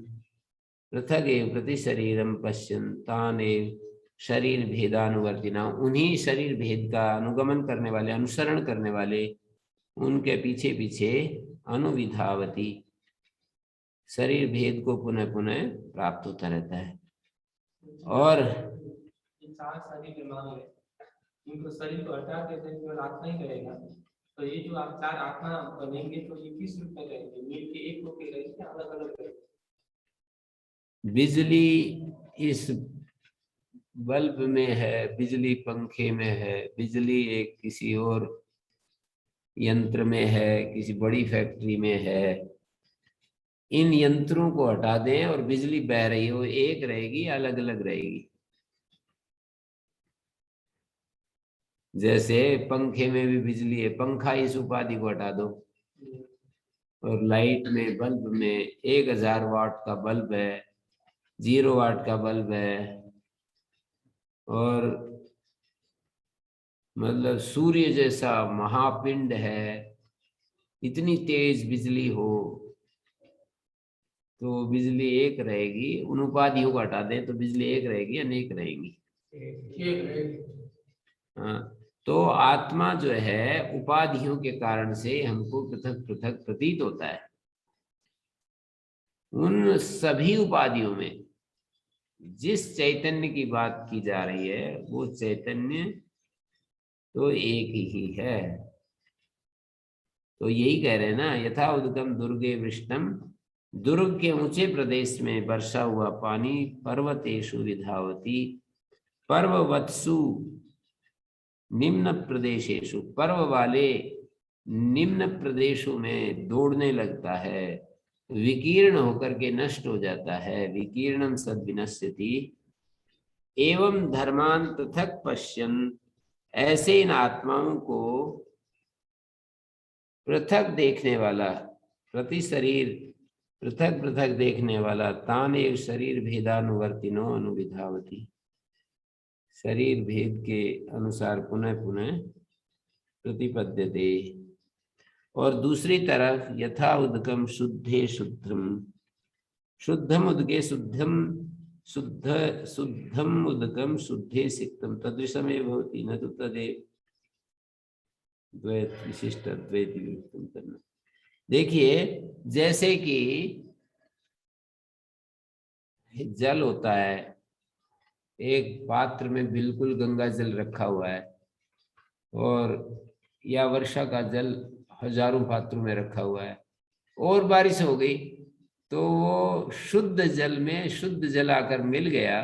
A: पृथक एव प्रति शरीरम पश्यन, तान एव शरीर भेदानुवर्तिना, उन्हीं शरीर भेद का अनुगमन करने वाले, अनुसरण करने वाले, उनके पीछे पीछे अनुविधावती, शरीर भेद को पुनः पुनः प्राप्त होता रहता है। और
B: चार शरीर मान ले, इनको शरीर को हटा देते हैं, केवल आत्मा ही रहेगा। तो ये जो आप चार आत्मा बनेंगे तो ये किस रूप में रहेंगे? मिलके एक होकर रहेंगे, अलग अलग रहेंगे?
A: बिजली इस बल्ब में है, बिजली पंखे में है, बिजली एक किसी और यंत्र में है, किसी बड़ी फैक्ट्री में है। इन यंत्रों को हटा दें और बिजली बह रही हो, एक रहेगी, अलग अलग रहेगी। जैसे पंखे में भी बिजली है, पंखा इस उपाधि को हटा दो, और लाइट में, बल्ब में 1000 वाट का बल्ब है, 0 वाट का बल्ब है, और मतलब सूर्य जैसा महापिंड है, इतनी तेज बिजली हो तो बिजली एक रहेगी, उन उपाधियों को हटा दें तो बिजली एक रहेगी, अनेक रहेंगी? हाँ, तो आत्मा जो है उपाधियों के कारण से हमको पृथक पृथक प्रतीत होता है। उन सभी उपाधियों में जिस चैतन्य की बात की जा रही है वो चैतन्य तो एक ही है। तो यही कह रहे हैं ना, यथा उदकम दुर्गे वृष्टम, दुर्ग के ऊंचे प्रदेश में वर्षा हुआ पानी पर्वतेषु विधावती, पर्ववत्सु निम्न प्रदेशेषु, पर्व वाले निम्न प्रदेशों में दौड़ने लगता है, विकीर्ण होकर के नष्ट हो जाता है, विकीर्णम सद विनश्यति, एवं धर्मान पृथक पश्यन, ऐसे इन आत्माओं को पृथक देखने वाला, प्रति शरीर पृथक पृथक देखने वाला, तान एव शरीर भेदानुवर्तिनो अनुविधावती, शरीर भेद के अनुसार पुनः पुनः प्रतिपद्यते। और दूसरी तरफ यथा उदकम शुद्धे शुद्धम, शुद्धम उदके शुद्धम, शुद्ध शुद्धम उदकम शुद्धे सिक्तम, तदृशमेव भवति न तो तदेव द्वैत विशिष्ट अद्वैत विमुक्तम करना। देखिए, जैसे कि जल होता है, एक पात्र में बिल्कुल गंगा जल रखा हुआ है, और या वर्षा का जल हजारों पात्रों में रखा हुआ है, और बारिश हो गई तो वो शुद्ध जल में शुद्ध जल आकर मिल गया,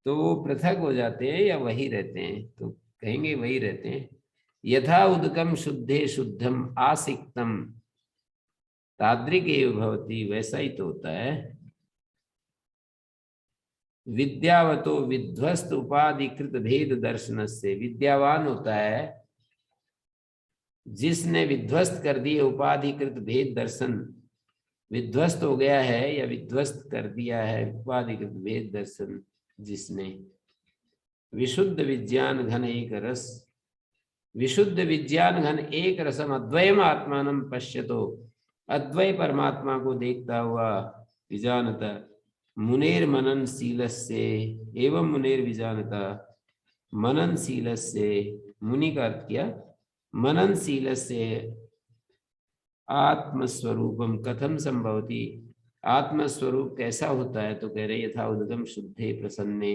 A: तो वो पृथक हो जाते हैं या वही रहते हैं? तो कहेंगे वही रहते हैं। यथा उदकम शुद्धे शुद्धम आसिक्तम तादृक एव भवति, वैसा ही तो होता है। विद्यावतो विध्वस्त उपाधिकृत भेद दर्शन से, विद्यावान होता है जिसने विध्वस्त कर दिए उपाधिकृत भेद दर्शन, विध्वस्त हो गया है या विध्वस्त कर दिया है उपाधिकृत भेद दर्शन जिसने। विशुद्ध विज्ञान घन एक रस, विशुद्ध विज्ञान घन एक रसम अद्वयम आत्मानम पश्यतो, अद्वय परमात्मा को देखता हुआ विजानता, मुनेर मननशीलस्य, एवं मुनेर विजानता, मननशीलस्य, मुनि का अर्थ किया, मननशीलस्य आत्मस्वरूपम कथम संभवति, आत्मस्वरूप कैसा होता है? तो कह रहे यथा उदगम शुद्धे प्रसन्ने,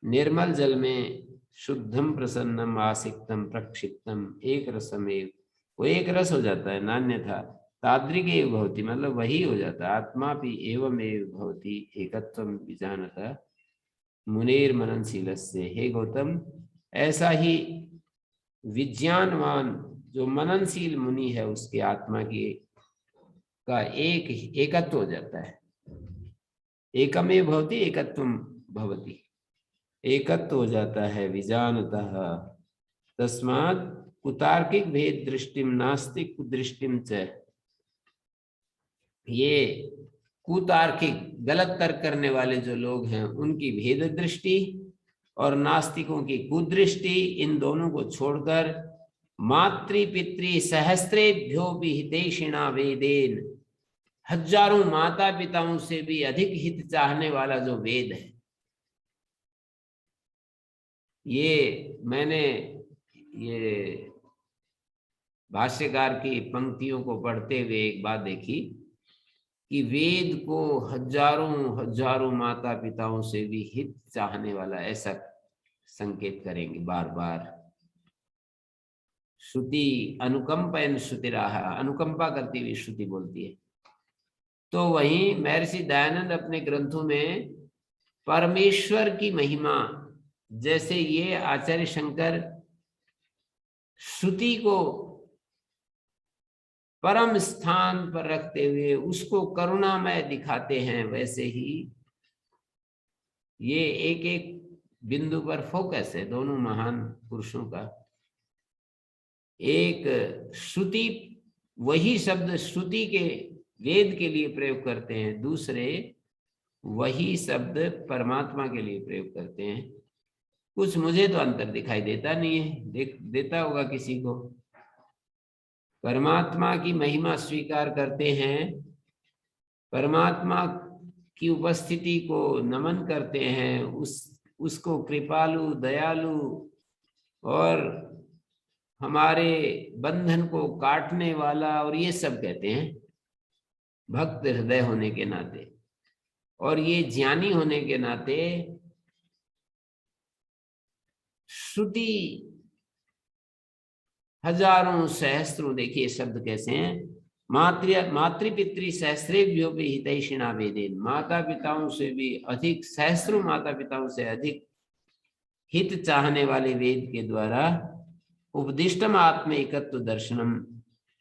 A: निर्मल जल में शुद्धम प्रसन्नम आसिक्तम प्रक्षिप्तम एक रसमेव, वो एक रस हो जाता है, नान्य था, तादृक एव भवति, मतलब वही हो जाता है, आत्मा भी एवं एव भवति एकत्वम विजानता मुनेर मननशीलस्य। हे गौतम, ऐसा ही विज्ञानवान जो मननशील मुनि है उसके आत्मा की का एकत्व हो जाता है, एकमेव भवति एकत्वम भवति, एकत्व हो जाता है विजानतः। तस्मात् कुतार्किक भेद दृष्टिम नास्तिक दृष्टिम च, ये कुतार्किक गलत तर्क करने वाले जो लोग हैं उनकी भेद दृष्टि और नास्तिकों की कुदृष्टि, इन दोनों को छोड़कर मातृ पितृ सहस्रेभ्यो भी हितैषिणा वेदेन, हजारों माता पिताओं से भी अधिक हित चाहने वाला जो वेद है, ये मैंने ये भाष्यकार की पंक्तियों को पढ़ते हुए एक बात देखी कि वेद को हजारों हजारों माता पिताओं से भी हित चाहने वाला, ऐसा संकेत करेंगे बार बार। श्रुति अनुकंपन श्रुतिराह, अनुकंपा करती हुई श्रुति बोलती है। तो वहीं महर्षि दयानंद अपने ग्रंथों में परमेश्वर की महिमा, जैसे ये आचार्य शंकर श्रुति को परम स्थान पर रखते हुए उसको करुणामय दिखाते हैं, वैसे ही ये एक एक बिंदु पर फोकस है दोनों महान पुरुषों का। एक श्रुति, वही शब्द श्रुति के वेद के लिए प्रयोग करते हैं, दूसरे वही शब्द परमात्मा के लिए प्रयोग करते हैं। कुछ मुझे तो अंतर दिखाई देता नहीं है, देता होगा किसी को। परमात्मा की महिमा स्वीकार करते हैं, परमात्मा की उपस्थिति को नमन करते हैं, उसको कृपालु, दयालु और हमारे बंधन को काटने वाला और ये सब कहते हैं भक्त हृदय होने के नाते। और ये ज्ञानी होने के नाते श्रुति हजारों सहस्त्रों, देखिए शब्द कैसे हैं, मातृपितृ सहस्रेभ्यो भी हितैषिणा वेदेन, माता पिताओं से भी अधिक, सहस्रों माता पिताओं से अधिक हित चाहने वाले वेद के द्वारा उपदिष्टम आत्म एकत्व दर्शनम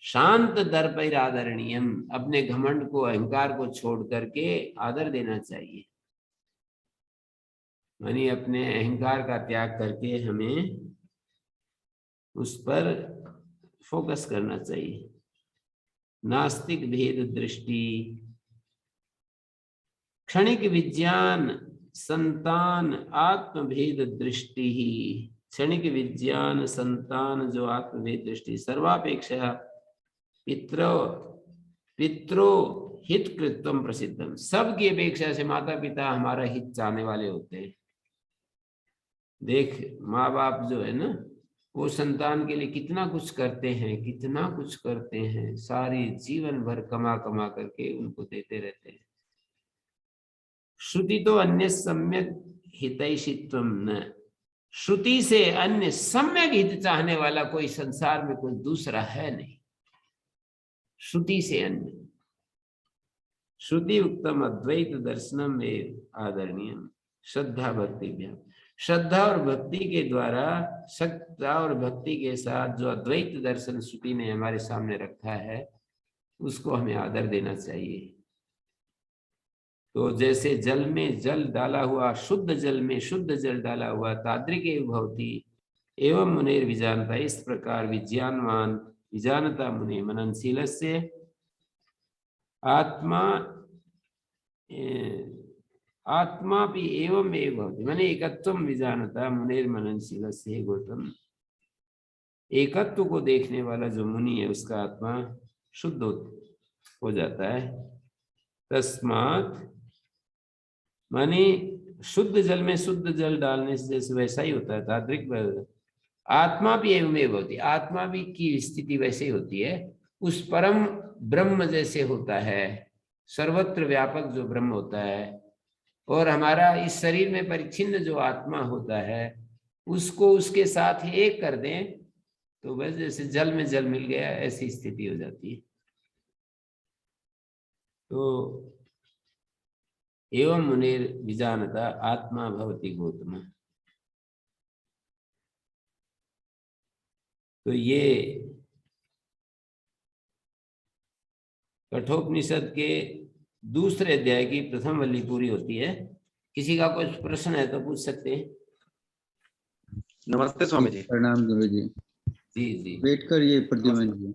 A: शांत दर्पैरादरणीयम, अपने घमंड को, अहंकार को छोड़ करके आदर देना चाहिए। यानी अपने अहंकार का त्याग करके हमें उस पर फोकस करना चाहिए। नास्तिक भेद दृष्टि, क्षणिक विज्ञान संतान आत्मभेद दृष्टि ही, क्षणिक विज्ञान संतान जो आत्मभेद दृष्टि, सर्वापेक्षा पितरो हित कृत्वम प्रसिद्धम, सबकी अपेक्षा से माता पिता हमारा हित चाहने वाले होते हैं। देख माँ बाप जो है ना, वो संतान के लिए कितना कुछ करते हैं, कितना कुछ करते हैं, सारी जीवन भर कमा कमा करके उनको देते रहते हैं। श्रुति तो अन्य सम्यक हितैषित्वम न, श्रुति से अन्य सम्यक हित चाहने वाला कोई संसार में कोई दूसरा है नहीं। श्रुति से अन्य, श्रुति उक्तम अद्वैत दर्शनम एव आदरणीयम श्रद्धा भक्ति, श्रद्धा और भक्ति के द्वारा, श्रद्धा और भक्ति के साथ जो अद्वैत दर्शन श्रुति ने हमारे सामने रखा है उसको हमें आदर देना चाहिए। तो जैसे जल में जल डाला हुआ, शुद्ध जल में शुद्ध जल डाला हुआ, ताद्रिक एव भवति एवं मुनेर विजानता, इस प्रकार विज्ञानवान विजानता मुने मननशीलस्य आत्मा आत्मा भी एवं एवं मैंने एकत्व विजानता मुनेर मननशीलस्य। गौतम, एकत्व को देखने वाला जो मुनि है उसका आत्मा शुद्ध हो जाता है। तस्मात् माने शुद्ध जल में शुद्ध जल डालने से जैसे वैसा ही होता है, ताद्रिक आत्मा भी एवं होती है, आत्मा भी की स्थिति वैसे ही होती है, उस परम ब्रह्म जैसे होता है, सर्वत्र व्यापक जो ब्रह्म होता है, और हमारा इस शरीर में परिच्छिन्न जो आत्मा होता है उसको उसके साथ एक कर दें तो बस जैसे जल में जल मिल गया ऐसी स्थिति हो जाती है। तो एवं मुनेर विजानता आत्मा भवति गौतम। तो ये कठोपनिषद के दूसरे अध्याय की प्रथम वल्ली पूरी होती है। किसी का कुछ प्रश्न है तो पूछ सकते हैं।
C: नमस्ते स्वामी जी।
D: प्रणाम गुरु जी।
A: जी जी
D: वेट करिए प्रद्युमन जी।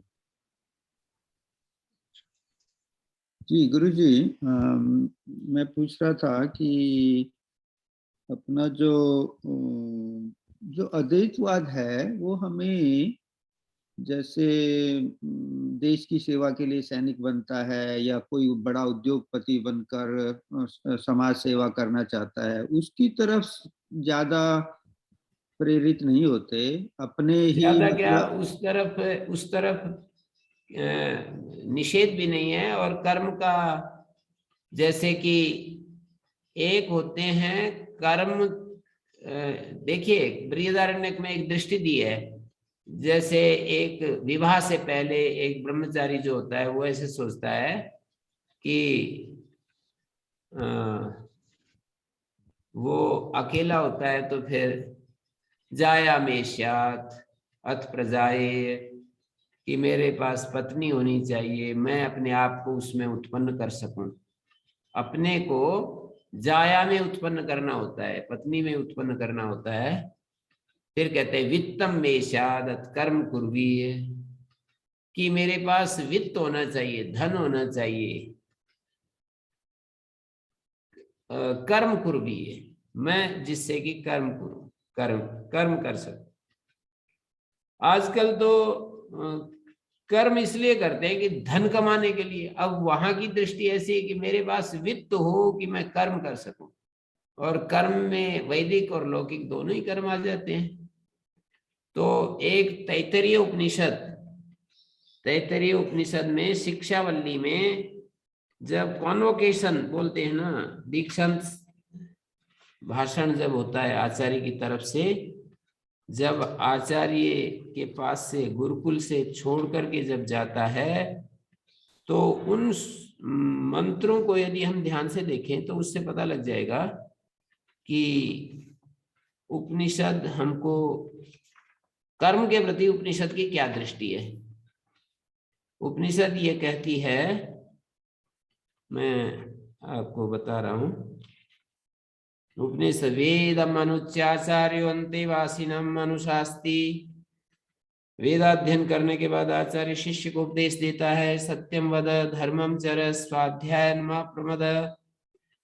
D: जी गुरु जी, मैं पूछ रहा था कि अपना जो अद्वैतवाद है वो हमें जैसे देश की सेवा के लिए सैनिक बनता है या कोई बड़ा उद्योगपति बनकर समाज सेवा करना चाहता है, उसकी तरफ ज्यादा प्रेरित नहीं होते, अपने ही
A: ज्यादा क्या उस तरफ निषेध भी नहीं है। और कर्म का जैसे कि एक होते हैं कर्म, देखिए बृहदारण्यक में एक दृष्टि दी है, जैसे एक विवाह से पहले एक ब्रह्मचारी जो होता है वो ऐसे सोचता है कि वो अकेला होता है तो फिर जाया मेष्यात अथ प्रजाए, कि मेरे पास पत्नी होनी चाहिए, मैं अपने आप को उसमें उत्पन्न कर सकूं। अपने को जाया में उत्पन्न करना होता है, पत्नी में उत्पन्न करना होता है। फिर कहते हैं वित्तम मेषाद कर्म कुर्वीय, कि मेरे पास वित्त होना चाहिए, धन होना चाहिए, कर्म कुर्वीय, मैं जिससे कि कर्म करूं, कर्म कर सकूं। आजकल तो कर्म इसलिए करते हैं कि धन कमाने के लिए। अब वहां की दृष्टि ऐसी है कि मेरे पास वित्त हो कि मैं कर्म कर सकूं, और कर्म में वैदिक और लौकिक दोनों ही कर्म आ जाते हैं। तो एक तैत्तरीय उपनिषद में शिक्षावल्ली में जब कॉन्वोकेशन बोलते हैं ना, दीक्षांत भाषण जब होता है आचार्य की तरफ से, जब आचार्य के पास से गुरुकुल से छोड़ करके जब जाता है, तो उन मंत्रों को यदि हम ध्यान से देखें तो उससे पता लग जाएगा कि उपनिषद हमको कर्म के प्रति उपनिषद की क्या दृष्टि है। उपनिषद ये कहती है, मैं आपको बता रहा हूं, उपनिषद वेदम अनुच्चाचार्यो अंतेवासिनम अनुशास्ति। वेदाध्ययन करने के बाद आचार्य शिष्य को उपदेश देता है, सत्यम वद धर्मम चर स्वाध्याय मा प्रमद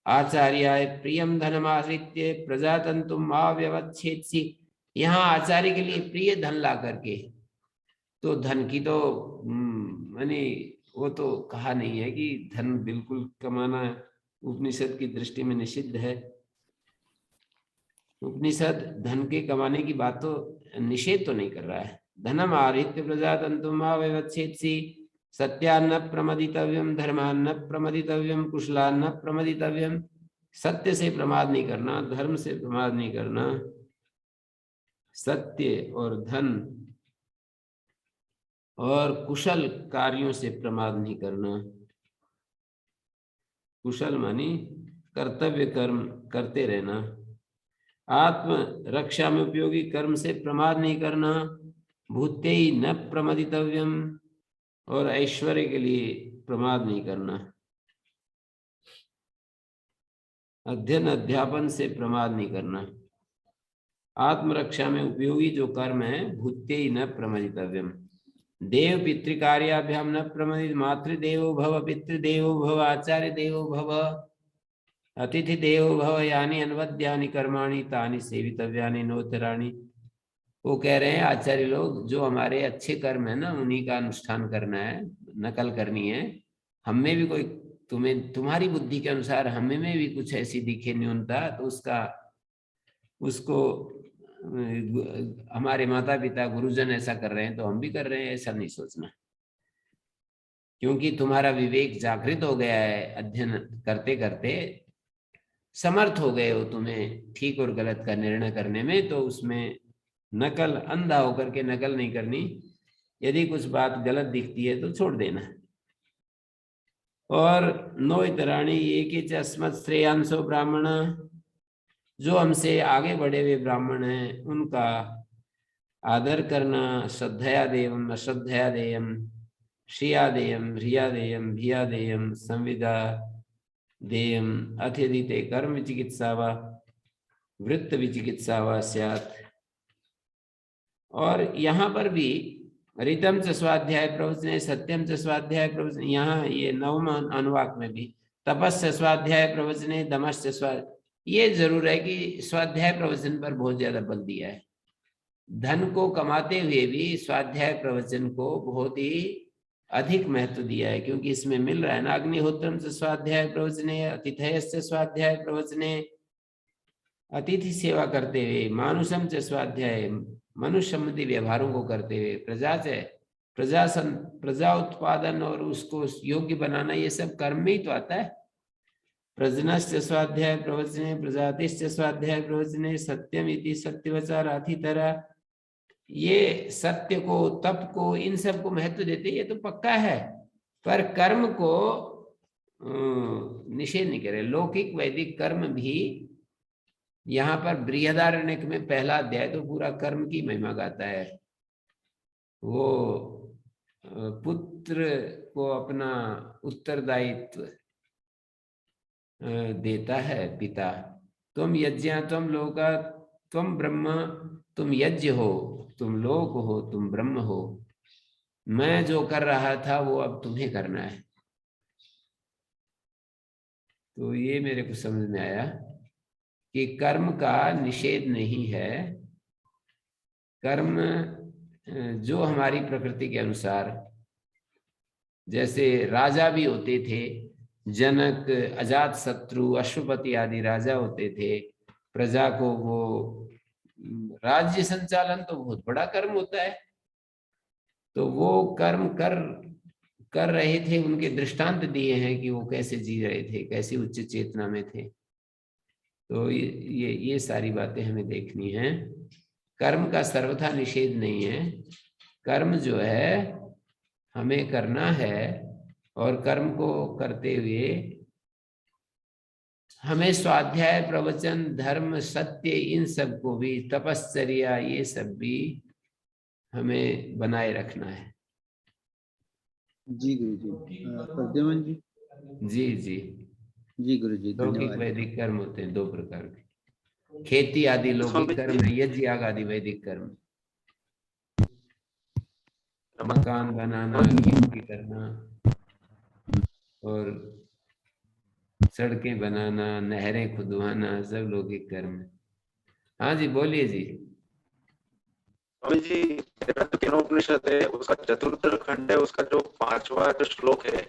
A: आचार्याय प्रियम धनमाश्रित्य प्रजातंतुम मा व्यवच्छेत्सि। यहाँ आचार्य के लिए प्रिय धन ला करके, तो धन की तो माने वो तो कहा नहीं है कि धन बिल्कुल कमाना उपनिषद की दृष्टि में निषिद्ध है। उपनिषद धन के कमाने की बात तो निषेध तो नहीं कर रहा है। धनम आरित्य प्रजातंतुम व्यवच्छेत्सि सत्यान्न प्रमदितव्यम धर्मान्न प्रमदितव्यम कुशलान्न प्रमदितव्यम। सत्य से प्रमाद नहीं करना, धर्म से प्रमाद नहीं करना, सत्य और धन और कुशल कार्यों से प्रमाद नहीं करना। कुशल मानी कर्तव्य कर्म करते रहना। आत्म रक्षा में उपयोगी कर्म से प्रमाद नहीं करना। भूत्यै न प्रमदितव्यम, और ऐश्वर्य के लिए प्रमाद नहीं करना। अध्ययन अध्यापन से प्रमाद नहीं करना। आत्मरक्षा में उपयोगी जो कर्म है, भूत्यै न प्रमदितव्यम। देव पितृकार्याभ्याम न प्रमदित। मातृदेवो भव, पितृदेवो भव, आचार्य देवो भव, अतिथि देवो भव, यानी अन्वद्यानि कर्माणि तानि सेवितव्यानि नोत्तराणि। वो कह रहे हैं आचार्य लोग, जो हमारे अच्छे कर्म है ना, उन्हीं का अनुष्ठान करना है, नकल करनी है। हमें भी कोई तुम्हारी बुद्धि के अनुसार हमें में भी कुछ ऐसी दिखे न्यूनता, तो उसको हमारे माता पिता गुरुजन ऐसा कर रहे हैं तो हम भी कर रहे हैं, ऐसा नहीं सोचना। क्योंकि तुम्हारा विवेक जागृत हो गया है, अध्ययन करते करते समर्थ हो गए हो तुम्हें ठीक और गलत का निर्णय करने में, तो उसमें नकल, अंधा होकर के नकल नहीं करनी। यदि कुछ बात गलत दिखती है तो छोड़ देना। और नो इतराणी ये कि अस्मत् श्रेयांसो ब्राह्मण, जो हमसे आगे बढ़े हुए ब्राह्मण हैं उनका आदर करना। श्रद्धया देवम अश्रद्धया देयम, श्रिया देयम ह्रिया देयम भिया देयम संविदा देयम, अत्यधिते कर्म विचिकित्सा वा वृत्त विचिकित्सा वा स्यात्। और यहाँ पर भी ऋतम च स्वाध्याय प्रवचने सत्यम च स्वाध्याय प्रवचने, यहाँ ये नवम अनुवाक में भी तपस्य स्वाध्याय प्रवचने दमस्य स्वाध्याय, ये जरूर है कि स्वाध्याय प्रवचन पर बहुत ज्यादा बल दिया है। धन को कमाते हुए भी स्वाध्याय प्रवचन को बहुत ही अधिक महत्व दिया है, क्योंकि इसमें मिल रहा है ना, अग्निहोत्रम से स्वाध्याय प्रवचने, अतिथयस्य स्वाध्याय प्रवचने, अतिथि सेवा करते हुए, मानुषम च स्वाध्याय, मनुष्य संबंधी व्यवहारों को करते हुए, प्रजा उत्पादन और उसको योग्य बनाना, ये सब कर्म में ही तो आता है। प्रजनश्च स्वाध्याय प्रवचने प्रजातिश्च स्वाध्याय प्रवचने सत्यम इति सत्यवचार अतितरा। ये सत्य को, तप को, इन सब को महत्व देते, ये तो पक्का है, पर कर्म को निषेध नहीं करे। लौकिक वैदिक कर्म भी, यहाँ पर बृहदारण्यक में पहला अध्याय तो पूरा कर्म की महिमा गाता है। वो पुत्र को अपना उत्तरदायित्व देता है पिता। तुम यज्ञ तुम लोका तुम ब्रह्म, तुम यज्ञ हो, तुम लोक हो, तुम ब्रह्म हो। मैं जो कर रहा था वो अब तुम्हें करना है। तो ये मेरे को समझ में आया कि कर्म का निषेध नहीं है। कर्म जो हमारी प्रकृति के अनुसार जैसे राजा भी होते थे, जनक, अजात शत्रु, अश्वपति आदि राजा होते थे। प्रजा को वो राज्य संचालन तो बहुत बड़ा कर्म होता है, तो वो कर्म कर रहे थे। उनके दृष्टांत दिए हैं कि वो कैसे जी रहे थे, कैसी उच्च चेतना में थे। तो ये सारी बातें हमें देखनी है। कर्म का सर्वथा निषेध नहीं है, कर्म जो है हमें करना है, और कर्म को करते हुए हमें स्वाध्याय, प्रवचन, धर्म, सत्य, इन सब को भी, तपश्चर्या, ये सब भी हमें बनाए रखना है।
D: जी गुरु जी। प्रद्युमन जी।
A: जी जी।
D: जी गुरु जी,
A: लौकिक
D: धन्यवाद।
A: वैदिक कर्म होते हैं दो प्रकार के, खेती आदि लौकिक कर्म है, यज्ञ याग आदि वैदिक कर्म। मकान बनाना, खेती करना और सड़कें बनाना, नहरें खुदवाना, सब लौकिक कर्म है। हाँ जी, बोलिए जी।
C: स्वामी जी, मेरा जो केनोपनिषद है उसका चतुर्थ खंड है, उसका जो 5वां जो श्लोक है,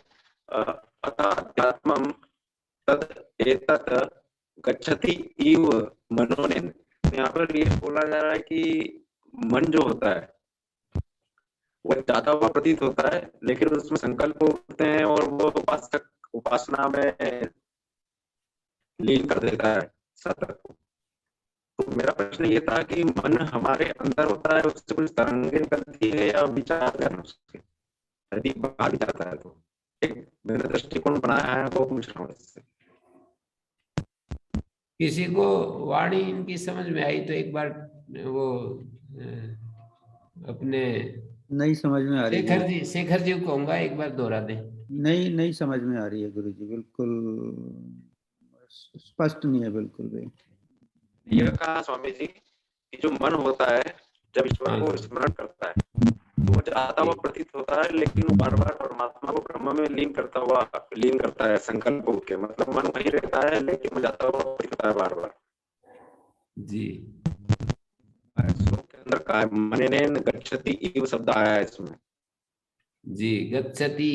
C: अतः अध्यात्मम तद एतत् गच्छति इव मनोनेन। यहाँ पर ये बोला जा रहा है कि मन जो होता है वो जाता हुआ प्रतीत होता है, लेकिन उसमें संकल्प होते हैं और वो उपासना में लीन कर देता है सतत को। तो मेरा प्रश्न ये था कि मन हमारे अंदर होता है, उससे कुछ तरंगें करती है या विचार करना उसके, यदि बाहर जाता है तो एक मैंने दृष्टिकोण बनाया है, वो पूछ रहा हूँ इससे।
A: किसी को वाणी इनकी समझ में आई तो एक बार वो अपने
D: नहीं समझ में आ रही है।
A: शेखर जी को कहूंगा एक बार दोहरा दें।
D: नहीं समझ में आ रही है गुरु जी, बिल्कुल स्पष्ट नहीं है बिल्कुल भी।
C: यह कहा स्वामी जी कि जो मन होता है जब ईश्वर को स्मरण करता है तो वो जाता हुआ प्रतीत होता है, लेकिन वो बार बार परमात्मा को ब्रह्म में लीन करता है संकल्प के, मतलब मन वहीं रहता है लेकिन वो जाता हुआ प्रतीत होता है बार बार।
A: जी,
C: के अंदर का मननेन गच्छति इव शब्द आया है इसमें।
A: जी, गच्छति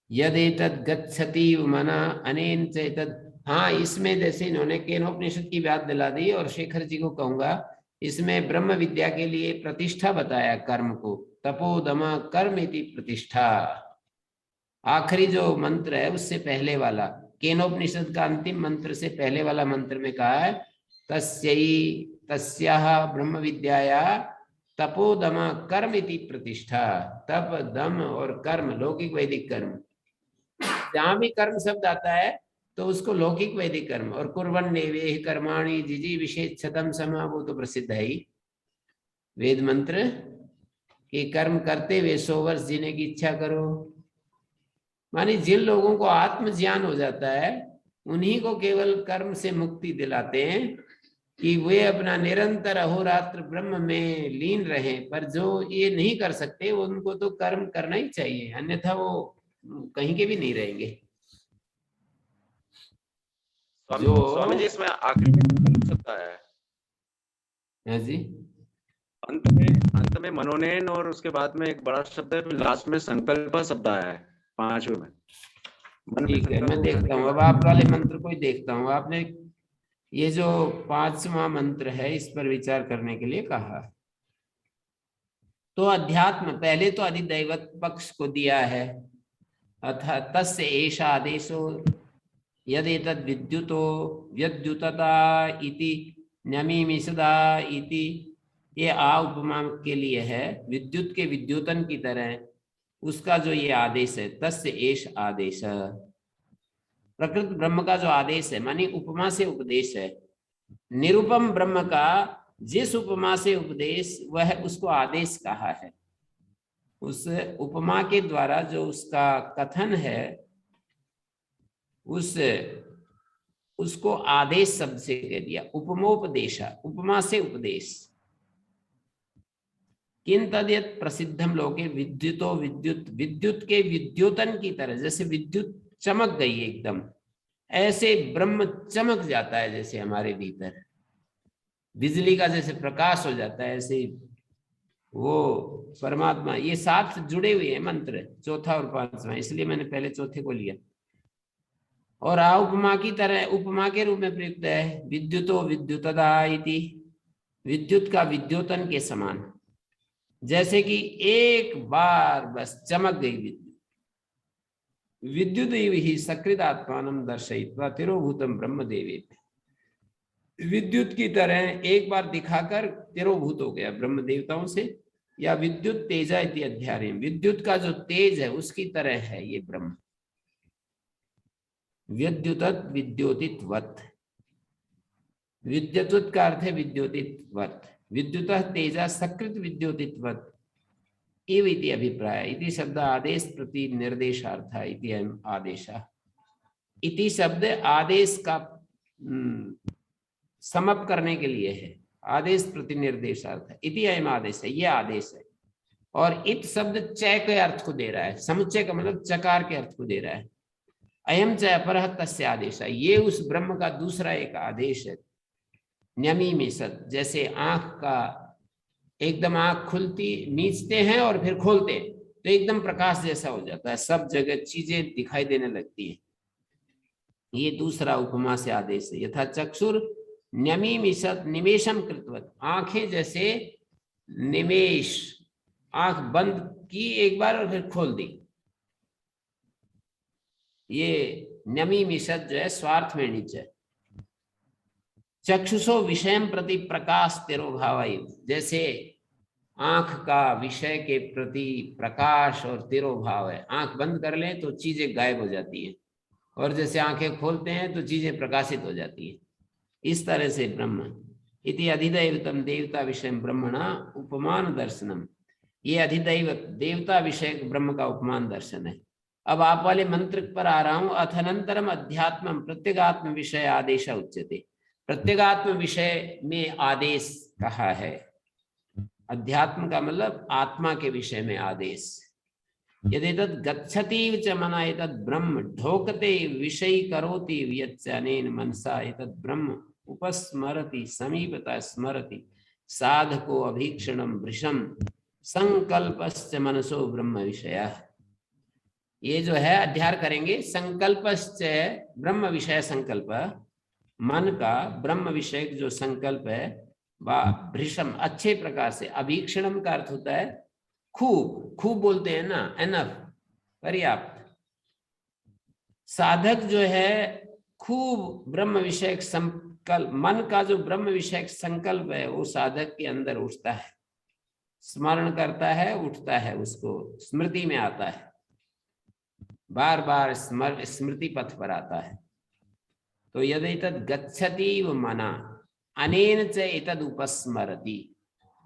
A: यदेतद् गच्छति मना अनेन च एतद्। हाँ, इसमें जैसे इन्होंने केनोपनिषद की बात दिला दी, और शेखर जी को कहूंगा इसमें ब्रह्म विद्या के लिए प्रतिष्ठा बताया कर्म को, तपोदमा कर्म इति प्रतिष्ठा। आखिरी जो मंत्र है उससे पहले वाला, केनोपनिषद का अंतिम मंत्र से पहले वाला मंत्र में कहा है तस्याः ब्रह्म विद्याया तपोदमा कर्म इति प्रतिष्ठा। तप, दम और कर्म लौकिक वैदिक कर्म, जहां भी कर्म शब्द आता है तो उसको लौकिक वैदिक कर्म, और कुर्वन्नेवेह कर्माणि जिजी विशेषतम समा, वो तो प्रसिद्ध है ही वेद मंत्र कि कर्म करते हुए 100 वर्ष जीने की इच्छा करो। मानी जिन लोगों को आत्म ज्ञान हो जाता है उन्हीं को केवल कर्म से मुक्ति दिलाते हैं कि वे अपना निरंतर अहोरात्र ब्रह्म में लीन रहें। पर जो ये नहीं कर सकते उनको तो कर्म करना ही चाहिए, अन्यथा वो कहीं के भी नहीं रहेंगे।
C: स्वामी जी, इसमें आखिर में सकता है
A: जी,
C: अंत में मनोनयन और उसके बाद में एक बड़ा शब्द है, फिर लास्ट में संकल्प शब्द आया है 5वें में।
A: ठीक है, मैं देखता हूँ अब आप वाले मंत्र को ही देखता हूँ। आपने ये जो 5वां मंत्र है इस पर विचार करने के लिए कहा। तो अध्यात्म पहले तो अधिदैवत पक्ष को दिया है, अथा तस्य एष आदेशो यदेतद् विद्युतो व्यद्युतता इति न्यमीमिषदा इति, ये आ उपमा के लिए है, विद्युत के विद्युतन की तरह उसका जो ये आदेश है, तस्य एष आदेश, प्रकृत ब्रह्म का जो आदेश है मानी उपमा से उपदेश है। निरुपम ब्रह्म का जिस उपमा से उपदेश, वह उसको आदेश कहा है। उस उपमा के द्वारा जो उसका कथन है उसको आदेश शब्द से कह दिया, उपमोपदेशा, उपमा से उपदेश। किन तद्यत् प्रसिद्धम लोके विद्युतो विद्युत, विद्युत के विद्युतन की तरह, जैसे विद्युत चमक गई एकदम, ऐसे ब्रह्म चमक जाता है, जैसे हमारे भीतर बिजली का जैसे प्रकाश हो जाता है, ऐसे वो परमात्मा, ये साथ जुड़े हुए हैं मंत्र, चौथा और पांचवा, इसलिए मैंने पहले चौथे को लिया। और आ उपमा की तरह, उपमा के रूप में प्रयुक्त है। विद्युतो विद्युतदा इति, विद्युत का विद्योतन के समान, जैसे कि एक बार बस चमक गई विद्युत। विद्युत ही सकृत आत्मानं दर्शयित्वा तिरोभूतम ब्रह्मदेवे, विद्युत की तरह एक बार दिखाकर तिरोभूत हो गया ब्रह्म देवताओं से। या विद्युत तेजा इति अध्याय, विद्युत का जो तेज है उसकी तरह है ये ब्रह्म। विद्युतत् विद्योतितवत्, विद्युत का अर्थ है विद्योतितवत्, विद्युतः तेजा सकृत विद्योतितवत् एव इति अभिप्राय। इति शब्द आदेश प्रति निर्देशार्थ इति अयम् आदेशः। इति शब्द आदेश का समअप करने के लिए है, आदेश प्रति निर्देशार्थ। इति अयम् आदेश है, ये आदेश है। और इत शब्द चय के अर्थ को दे रहा है, समुच्चय का मतलब चकार के अर्थ को दे रहा है। अयम च अपरः तस्य आदेश, ये उस ब्रह्म का दूसरा एक आदेश है। न्यमी में सत, जैसे आंख का एकदम आंख खुलती, मीचते हैं और फिर खोलते हैं तो एकदम प्रकाश जैसा हो जाता है, सब जगह चीजें दिखाई देने लगती हैं। ये दूसरा उपमा से आदेश है। यथा चक्षुर न्यमी मिशत निमेशम कृतवत, आंखें जैसे निमेश, आंख बंद की एक बार और फिर खोल दी। ये न्यमी मिशत जो है स्वार्थ में नीचे। चक्षुषो विषयम प्रति प्रकाश तिरोभावई, जैसे आंख का विषय के प्रति प्रकाश और तिरोभाव है, आंख बंद कर लें तो चीजें गायब हो जाती हैं, और जैसे आंखें खोलते हैं तो चीजें प्रकाशित हो जाती हैं। इस तरह से ब्रह्म इति अधिदैवतम देवता विषय ब्रह्मणा उपमान दर्शनम, ये अधिदैवत देवता विषय ब्रह्म का उपमान दर्शन है। अब आप वाले मंत्र पर आ रहा हूं। अथनंतरम अध्यात्म प्रत्यगात्म विषय आदेश उच्यते, प्रत्यगात्म विषय में आदेश कहा है। अध्यात्म का मतलब आत्मा के विषय में आदेश। यदि तद गच्छति च मना एतद् ब्रह्म ढोकते विषयी करोति यच्च अनेन मनसा एतद् ब्रह्म उपस्मरति समीपता स्मरति साधको अभीक्षणम भृशम संकल्पश्च मनसो ब्रह्म विषयः। ये जो है अध्याय करेंगे। संकल्पश्च ब्रह्म विषय संकल्प, मन का ब्रह्म विषय जो संकल्प है वह भृशम अच्छे प्रकार से, अभीक्षणम का अर्थ होता है खूब, खूब बोलते हैं ना, एनफ, पर्याप्त। साधक जो है खूब ब्रह्म विषयक संकल्प, मन का जो ब्रह्म विषयक संकल्प है वो साधक के अंदर उठता है, स्मरण करता है, उठता है, उसको स्मृति में आता है, बार बार स्मृति पथ पर आता है। तो यदि तद गच्छति व मना अनेन च एतद उपस्मरति,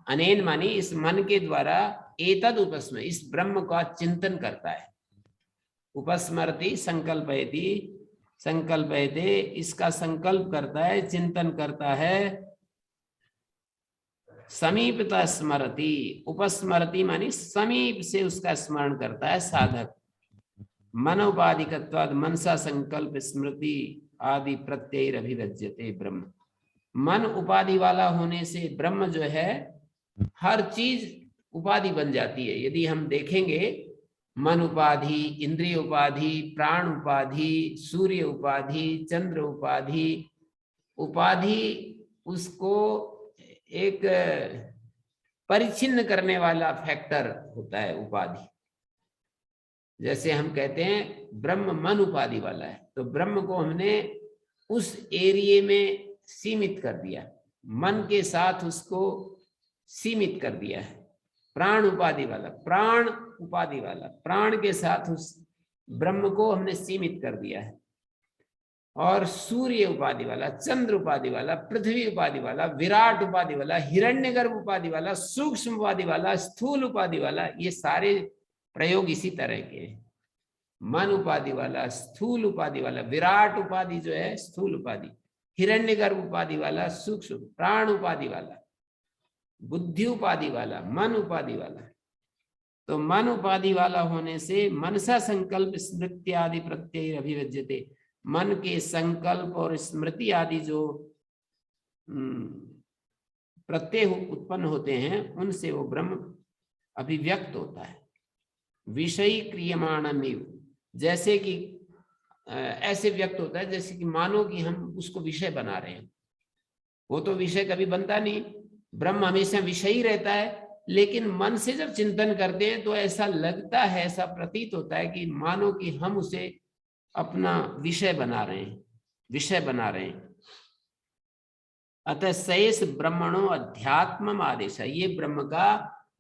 A: अनेन मानी इस मन के द्वारा, एतद उपस्मर इस ब्रह्म का चिंतन करता है। उपस्मरति संकल्पयति, संकल्पयते इसका संकल्प करता है, चिंतन करता है। समीपता स्मरति, उपस्मरति मानी समीप से उसका स्मरण करता है साधक। मनोपाधिकत्वाद मनसा संकल्प स्मृति आदि प्रत्यय अभिव्यज्यते ब्रह्म, मन उपाधि वाला होने से ब्रह्म जो है हर चीज उपाधि बन जाती है। यदि हम देखेंगे मन उपाधि, इंद्रिय उपाधि, प्राण उपाधि, सूर्य उपाधि, चंद्र उपाधि, उपाधि उसको एक परिच्छिन्न करने वाला फैक्टर होता है उपाधि। जैसे हम कहते हैं ब्रह्म मन उपाधि वाला है, तो ब्रह्म को हमने उस एरिया में सीमित कर दिया, मन के साथ उसको सीमित कर दिया है। प्राण उपाधि वाला, प्राण उपाधि वाला, प्राण के साथ उस ब्रह्म को हमने सीमित कर दिया है। और सूर्य उपाधि वाला, चंद्र उपाधि वाला, पृथ्वी उपाधि वाला, विराट उपाधि वाला, हिरण्यगर्भ उपाधि वाला, सूक्ष्म उपाधि वाला, स्थूल उपाधि वाला, ये सारे प्रयोग इसी तरह के हैं। मन उपाधि वाला, स्थूल उपाधि वाला, विराट उपाधि जो है स्थूल उपाधि, हिरण्यगर्भ उपाधि वाला सूक्ष्म, प्राण उपाधि वाला, बुद्धि उपाधि वाला, मन उपाधि वाला। तो मन उपाधि वाला होने से मनसा संकल्प स्मृति आदि प्रत्यय अभिव्यज्यते, मन के संकल्प और स्मृति आदि जो प्रत्यय उत्पन्न होते हैं उनसे वो ब्रह्म अभिव्यक्त होता है। विषयी क्रियमाणमेव, जैसे कि ऐसे व्यक्त होता है जैसे कि मानो कि हम उसको विषय बना रहे हैं। वो तो विषय कभी बनता नहीं, ब्रह्म हमेशा विषयी रहता है, लेकिन मन से जब चिंतन करते हैं तो ऐसा लगता है, ऐसा प्रतीत होता है कि मानो कि हम उसे अपना विषय बना रहे हैं, विषय बना रहे हैं। अतः शेष ब्रह्मणो अध्यात्म आदेश है, ये ब्रह्म का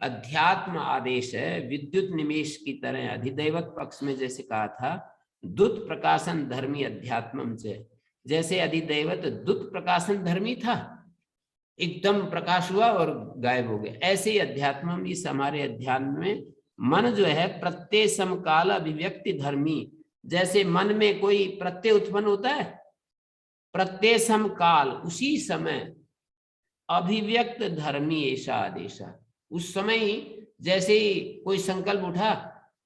A: अध्यात्म आदेश है। विद्युत निमेश की तरह अधिदैवत पक्ष में जैसे कहा था, दुत प्रकाशन धर्मी अध्यात्मम से, जैसे अधिदैवत दुत प्रकाशन धर्मी था, एकदम प्रकाश हुआ और गायब हो गया, ऐसे ही अध्यात्मम, इस हमारे अध्यात्म में मन जो है प्रत्यय समकाल अभिव्यक्ति धर्मी, जैसे मन में कोई प्रत्यय उत्पन्न होता है, प्रत्यय समकाल उसी समय अभिव्यक्त धर्मी ऐसा आदेशा, उस समय ही जैसे ही कोई संकल्प उठा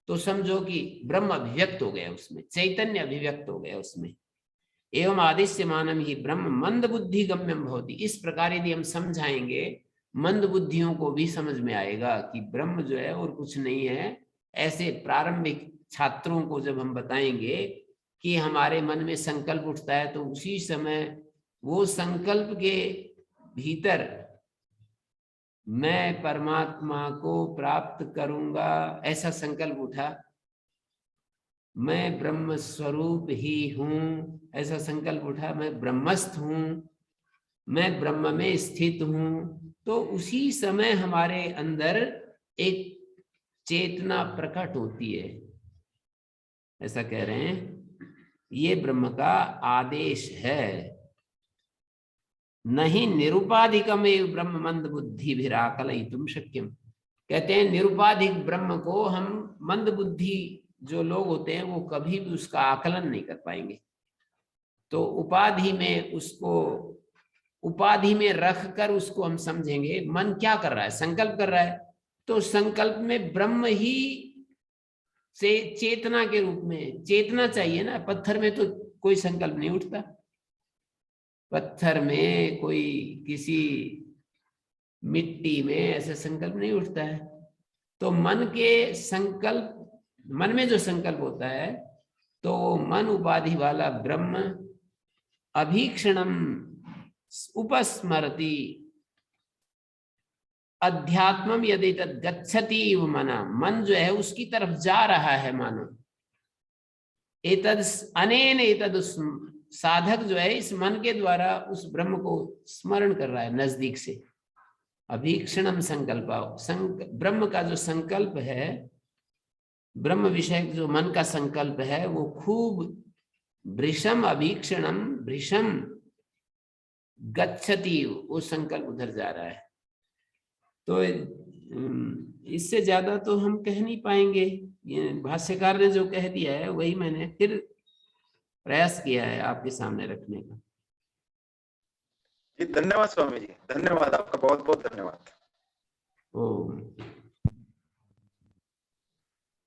A: तो समझो कि ब्रह्म अभिव्यक्त हो गया, उसमें चैतन्य अभिव्यक्त हो गया उसमें। एवं आदिश्य मानम ही ब्रह्म मंद बुद्धि गम्यम भवति, इस प्रकार यदि हम समझाएंगे मंद बुद्धियों को भी समझ में आएगा कि ब्रह्म जो है और कुछ नहीं है। ऐसे प्रारंभिक छात्रों को जब हम बताएंगे कि हमारे मन में संकल्प उठता है तो उसी समय वो संकल्प के भीतर मैं परमात्मा को प्राप्त करूंगा, ऐसा संकल्प उठा, मैं ब्रह्म स्वरूप ही हूं, ऐसा संकल्प उठा, मैं ब्रह्मस्थ हूं, मैं ब्रह्म में स्थित हूं, तो उसी समय हमारे अंदर एक चेतना प्रकट होती है, ऐसा कह रहे हैं। ये ब्रह्म का आदेश है। नहीं निरुपाधिकम एवं ब्रह्म मंद बुद्धि भिराकलयितुम शक्यम, कहते हैं निरुपाधिक ब्रह्म को हम मंद बुद्धि जो लोग होते हैं वो कभी भी उसका आकलन नहीं कर पाएंगे। तो उपाधि में उसको, उपाधि में रख कर उसको हम समझेंगे। मन क्या कर रहा है, संकल्प कर रहा है, तो संकल्प में ब्रह्म ही से चेतना के रूप में, चेतना चाहिए ना। पत्थर में तो कोई संकल्प नहीं उठता, पत्थर में कोई किसी मिट्टी में ऐसा संकल्प नहीं उठता है। तो मन के संकल्प, मन में जो संकल्प होता है तो मन उपाधि वाला ब्रह्म अभीक्षणम उपस्मरति अध्यात्मम यदि तद गच्छति मना, मन जो है उसकी तरफ जा रहा है मानो। एतद अनेन एतद, साधक जो है इस मन के द्वारा उस ब्रह्म को स्मरण कर रहा है नजदीक से। अभीक्षणम संकल्प, ब्रह्म का जो संकल्प है, ब्रह्म विषय जो मन का संकल्प है वो खूब भृशम अभीक्षणम, भृशम गच्छति, वो संकल्प उधर जा रहा है। तो इससे ज्यादा तो हम कह नहीं पाएंगे। ये भाष्यकार ने जो कह दिया है वही मैंने फिर प्रयास किया है आपके सामने रखने का।
C: धन्यवाद स्वामी जी, धन्यवाद आपका, बहुत बहुत धन्यवाद।
A: ओम।